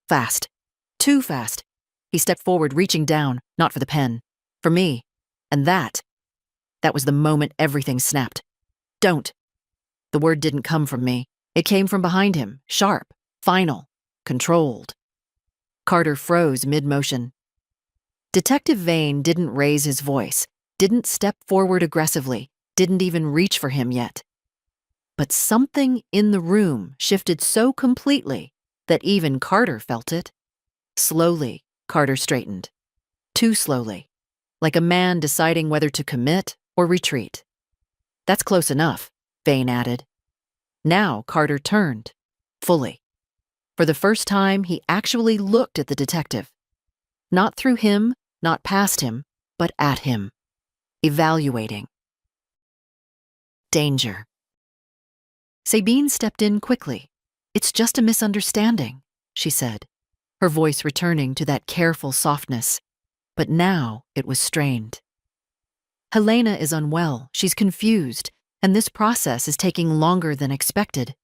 Fast. Too fast. He stepped forward, reaching down, not for the pen. For me. And that was the moment everything snapped. "Don't." The word didn't come from me. It came from behind him, sharp, final, controlled. Carter froze mid-motion. Detective Vane didn't raise his voice, didn't step forward aggressively, didn't even reach for him yet. But something in the room shifted so completely that even Carter felt it. Slowly, Carter straightened. Too slowly, like a man deciding whether to commit or retreat. "That's close enough," Vane added. Now Carter turned, fully. For the first time, he actually looked at the detective. Not through him, not past him, but at him. Evaluating. Danger. Sabine stepped in quickly. "It's just a misunderstanding," she said, her voice returning to that careful softness. But now it was strained. "Helena is unwell, she's confused, and this process is taking longer than expected."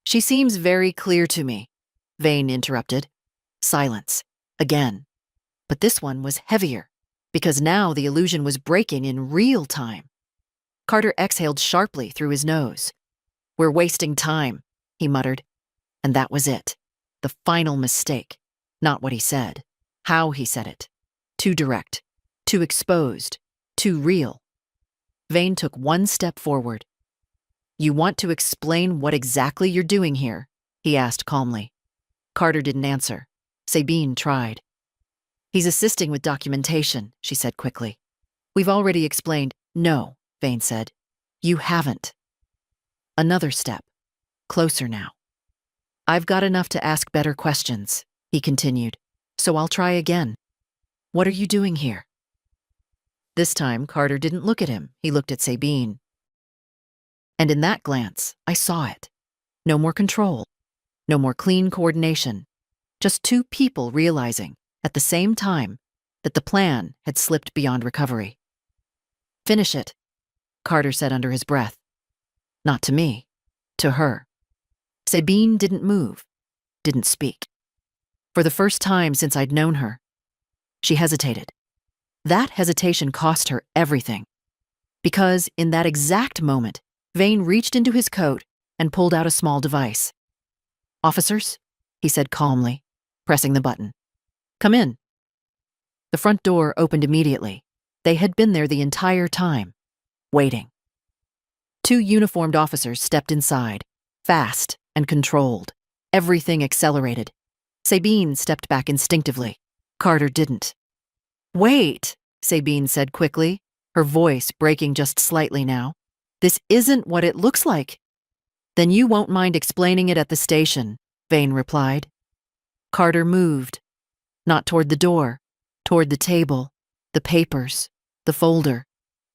"She seems very clear to me," Vane interrupted. Silence. Again. But this one was heavier, because now the illusion was breaking in real time. Carter exhaled sharply through his nose. "We're wasting time," he muttered. And that was it. The final mistake. Not what he said. How he said it. Too direct. Too exposed. Too real. Vane took one step forward. "You want to explain what exactly you're doing here?" he asked calmly. Carter didn't answer. Sabine tried. "He's assisting with documentation," she said quickly. "We've already explained." "No," Vane said. "You haven't." Another step. Closer now. "I've got enough to ask better questions," he continued, "so I'll try again. What are you doing here?" This time, Carter didn't look at him. He looked at Sabine. And in that glance, I saw it. No more control. No more clean coordination. Just two people realizing, at the same time, that the plan had slipped beyond recovery. "Finish it," Carter said under his breath. Not to me. To her. Sabine didn't move. Didn't speak. For the first time since I'd known her. She hesitated. That hesitation cost her everything. Because in that exact moment, Vane reached into his coat and pulled out a small device. "Officers," he said calmly, pressing the button. "Come in." The front door opened immediately. They had been there the entire time, waiting. Two uniformed officers stepped inside, fast and controlled. Everything accelerated. Sabine stepped back instinctively. Carter didn't. "Wait," Sabine said quickly, her voice breaking just slightly now. This isn't what it looks like. Then you won't mind explaining it at the station, Vane replied. Carter moved, not toward the door, toward the table, the papers, the folder.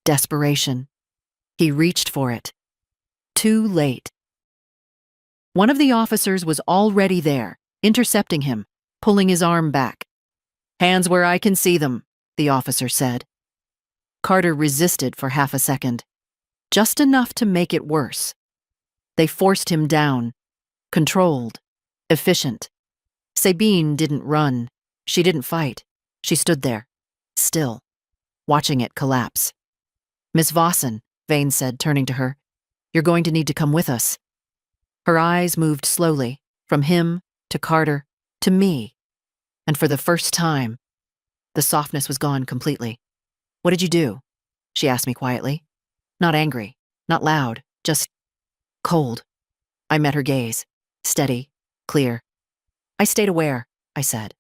Desperation. He reached for it. Too late. One of the officers was already there, intercepting him, pulling his arm back. Hands where I can see them, the officer said. Carter resisted for half a second, just enough to make it worse. They forced him down, controlled, efficient. Sabine didn't run. She didn't fight. She stood there, still, watching it collapse. Miss Vossen, Vane said, turning to her, you're going to need to come with us. Her eyes moved slowly, from him to Carter to me, and for the first time, the softness was gone completely. What did you do? She asked me quietly. Not angry, not loud, just cold. I met her gaze, steady, clear. I stayed aware, I said.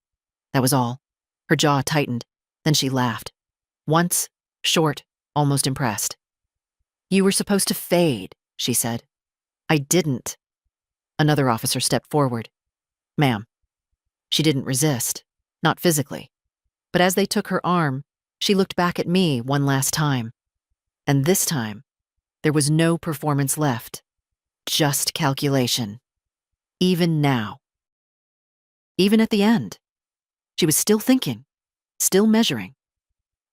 That was all. Her jaw tightened, then she laughed. Once, short, almost impressed. You were supposed to fade, she said. I didn't. Another officer stepped forward. Ma'am. She didn't resist, not physically. But as they took her arm, she looked back at me one last time. And this time, there was no performance left. Just calculation. Even now. Even at the end. She was still thinking, still measuring,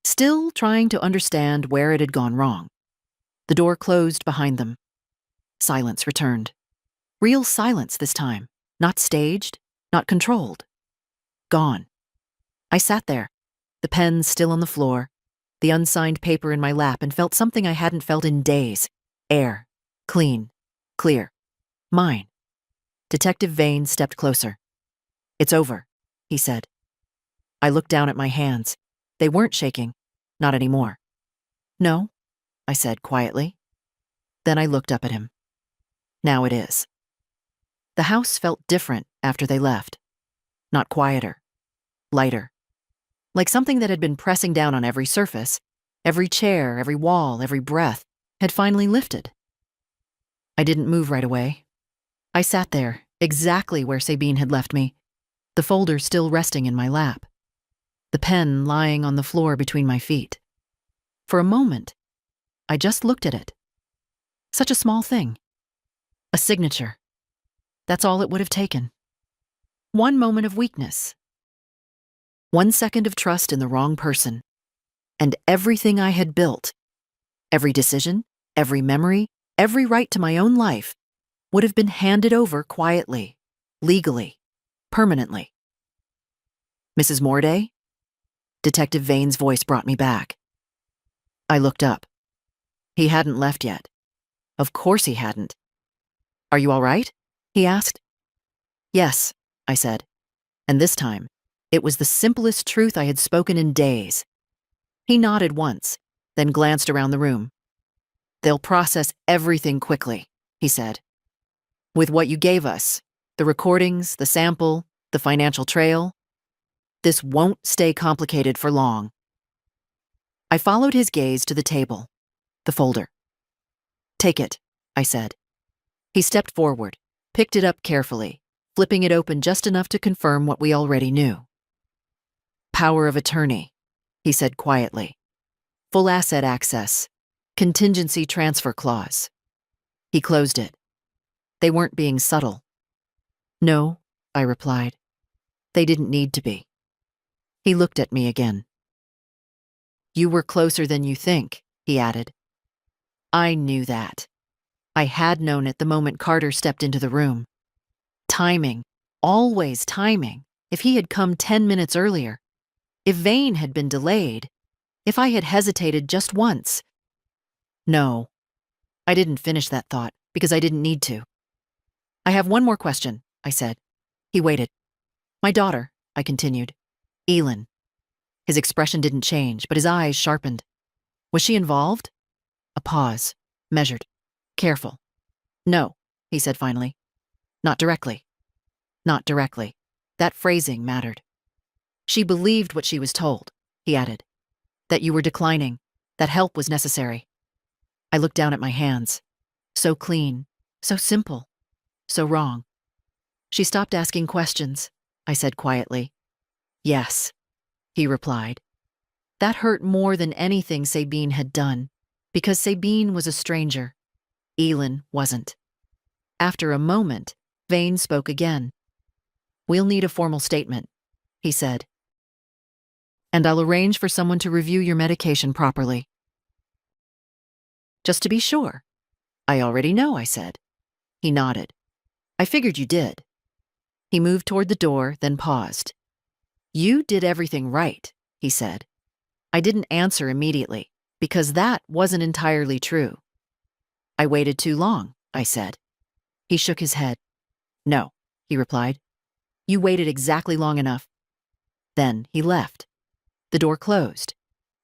still trying to understand where it had gone wrong. The door closed behind them. Silence returned. Real silence this time, not staged, not controlled. Gone. I sat there, the pen still on the floor, the unsigned paper in my lap, and felt something I hadn't felt in days. Air. Clean. Clear. Mine. Detective Vane stepped closer. It's over, he said. I looked down at my hands. They weren't shaking. Not anymore. No, I said quietly. Then I looked up at him. Now it is. The house felt different after they left. Not quieter. Lighter. Like something that had been pressing down on every surface, every chair, every wall, every breath, had finally lifted. I didn't move right away. I sat there, exactly where Sabine had left me, the folder still resting in my lap, the pen lying on the floor between my feet. For a moment, I just looked at it. Such a small thing. A signature. That's all it would have taken. One moment of weakness. 1 second of trust in the wrong person. And everything I had built, every decision, every memory, every right to my own life, would have been handed over quietly, legally, permanently. Mrs. Morday? Detective Vane's voice brought me back. I looked up. He hadn't left yet. Of course he hadn't. Are you all right? He asked. Yes, I said. And this time, it was the simplest truth I had spoken in days. He nodded once, then glanced around the room. They'll process everything quickly, he said. With what you gave us, the recordings, the sample, the financial trail, this won't stay complicated for long. I followed his gaze to the table, the folder. Take it, I said. He stepped forward, picked it up carefully, flipping it open just enough to confirm what we already knew. Power of attorney, he said quietly. Full asset access. Contingency transfer clause. He closed it. They weren't being subtle. No, I replied. They didn't need to be. He looked at me again. You were closer than you think, he added. I knew that. I had known it the moment Carter stepped into the room. Timing, always timing. If he had come 10 minutes earlier, if Vane had been delayed, if I had hesitated just once. No, I didn't finish that thought because I didn't need to. I have one more question, I said. He waited. My daughter, I continued. Elin. His expression didn't change, but his eyes sharpened. Was she involved? A pause, measured, careful. No, he said finally. Not directly. Not directly. That phrasing mattered. She believed what she was told, he added. That you were declining, that help was necessary. I looked down at my hands. So clean, so simple, so wrong. She stopped asking questions, I said quietly. Yes, he replied. That hurt more than anything Sabine had done, because Sabine was a stranger. Elin wasn't. After a moment, Vane spoke again. We'll need a formal statement, he said. And I'll arrange for someone to review your medication properly. Just to be sure. I already know, I said. He nodded. I figured you did. He moved toward the door, then paused. You did everything right, he said. I didn't answer immediately, because that wasn't entirely true. I waited too long, I said. He shook his head. No, he replied. You waited exactly long enough. Then he left. The door closed,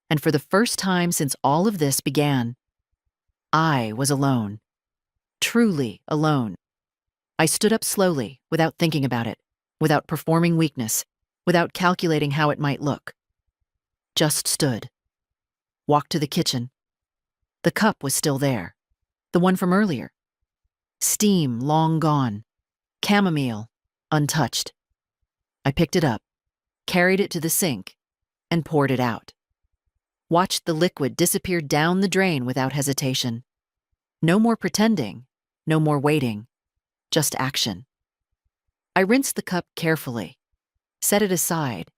and for the first time since all of this began, I was alone. Truly alone. I stood up slowly, without thinking about it, without performing weakness, without calculating how it might look. Just stood. Walked to the kitchen. The cup was still there. The one from earlier. Steam long gone. Chamomile untouched. I picked it up, carried it to the sink, and poured it out. Watched the liquid disappear down the drain without hesitation. No more pretending, no more waiting, just action. I rinsed the cup carefully, set it aside,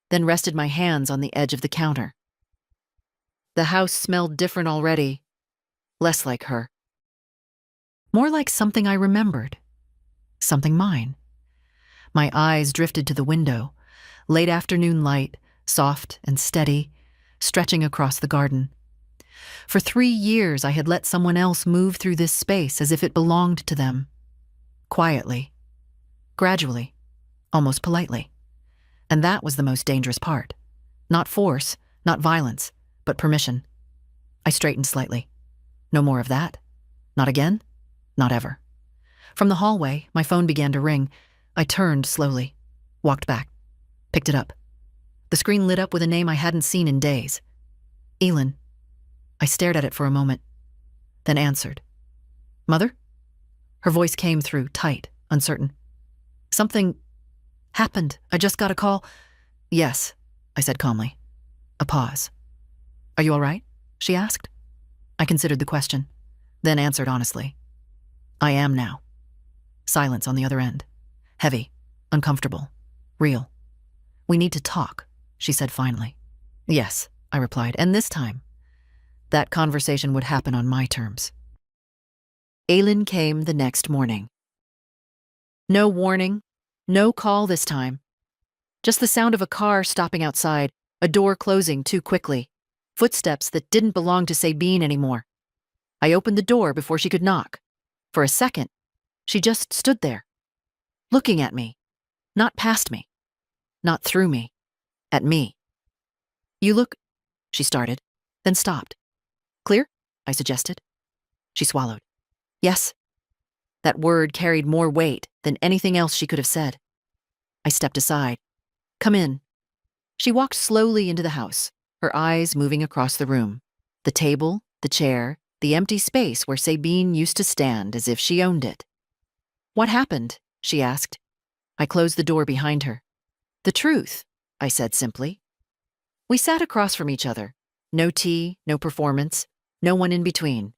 then rested my hands on the edge of the counter. The house smelled different already, less like her. More like something I remembered, something mine. My eyes drifted to the window, late afternoon light, soft and steady, stretching across the garden. For 3 years I had let someone else move through this space as if it belonged to them. Quietly, gradually, almost politely. And that was the most dangerous part. Not force, not violence, but permission. I straightened slightly. No more of that. Not again. Not ever. From the hallway, my phone began to ring. I turned slowly, walked back, picked it up. The screen lit up with a name I hadn't seen in days. Elin. I stared at it for a moment, then answered. Mother? Her voice came through, tight, uncertain. Something happened. I just got a call. Yes, I said calmly. A pause. Are you all right? She asked. I considered the question, then answered honestly. I am now. Silence on the other end. Heavy, uncomfortable, real. We need to talk, she said finally. Yes, I replied, and this time, that conversation would happen on my terms. Elin came the next morning. No warning, no call this time. Just the sound of a car stopping outside, a door closing too quickly, footsteps that didn't belong to Sabine anymore. I opened the door before she could knock. For a second, she just stood there, looking at me, not past me, not through me, at me. You look, she started, then stopped. Clear? I suggested. She swallowed. Yes. That word carried more weight than anything else she could have said. I stepped aside. Come in. She walked slowly into the house, her eyes moving across the room. The table, the chair, the empty space where Sabine used to stand as if she owned it. What happened? She asked. I closed the door behind her. The truth, I said simply. We sat across from each other. No tea, no performance, no one in between.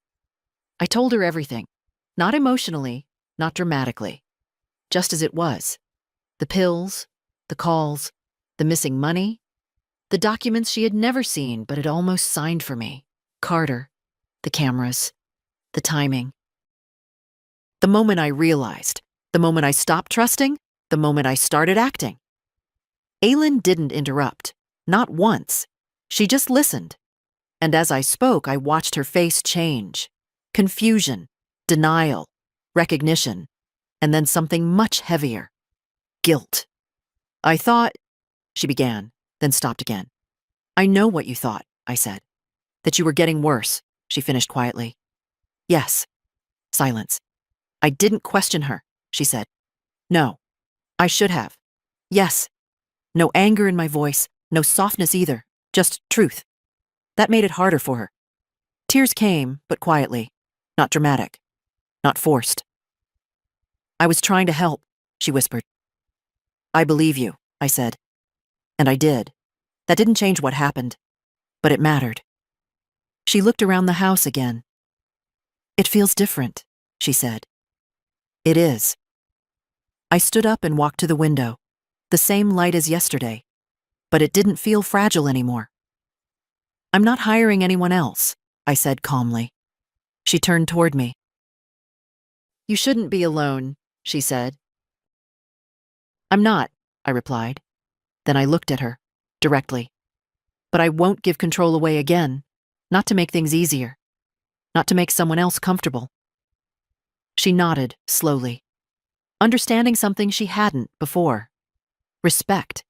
I told her everything, not emotionally, not dramatically, just as it was. The pills, the calls, the missing money, the documents she had never seen but had almost signed for me, Carter, the cameras, the timing. The moment I realized, the moment I stopped trusting, the moment I started acting. Elin didn't interrupt, not once. She just listened. And as I spoke, I watched her face change. Confusion, denial, recognition, and then something much heavier. Guilt. I thought, she began, then stopped again. I know what you thought, I said. That you were getting worse, she finished quietly. Yes. Silence. I didn't question her, she said. No. I should have. Yes. No anger in my voice, no softness either, just truth. That made it harder for her. Tears came, but quietly, not dramatic, not forced. "I was trying to help," she whispered. "I believe you," I said. And I did. That didn't change what happened, but it mattered. She looked around the house again. "It feels different," she said. "It is." I stood up and walked to the window, the same light as yesterday, but it didn't feel fragile anymore. "I'm not hiring anyone else," I said calmly. She turned toward me. "You shouldn't be alone," she said. "I'm not," I replied. Then I looked at her, directly. "But I won't give control away again, not to make things easier, not to make someone else comfortable." She nodded slowly, understanding something she hadn't before. Respect.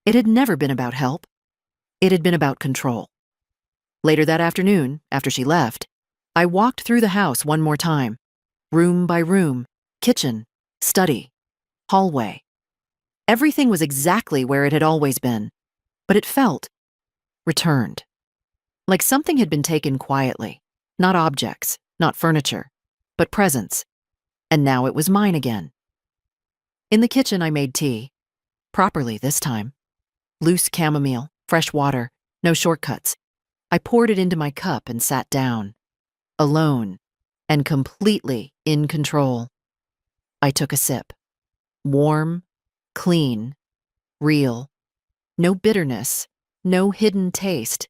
It had never been about help. It had been about control. Later that afternoon, after she left, I walked through the house one more time, room by room, kitchen, study, hallway. Everything was exactly where it had always been, but it felt returned. Like something had been taken quietly, not objects, not furniture, but presence. And now it was mine again. In the kitchen, I made tea. Properly this time. Loose chamomile, fresh water, no shortcuts. I poured it into my cup and sat down. Alone, and completely in control. I took a sip. Warm, clean, real. No bitterness, no hidden taste.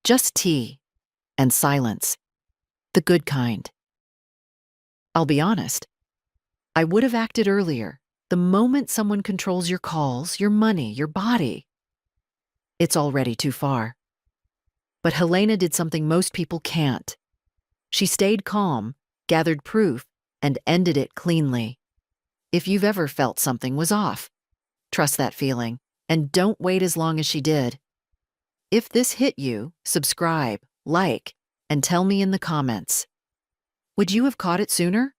Just tea and silence. The good kind. I'll be honest. I would have acted earlier, the moment someone controls your calls, your money, your body. It's already too far. But Helena did something most people can't. She stayed calm, gathered proof, and ended it cleanly. If you've ever felt something was off, trust that feeling, and don't wait as long as she did. If this hit you, subscribe, like, and tell me in the comments. Would you have caught it sooner?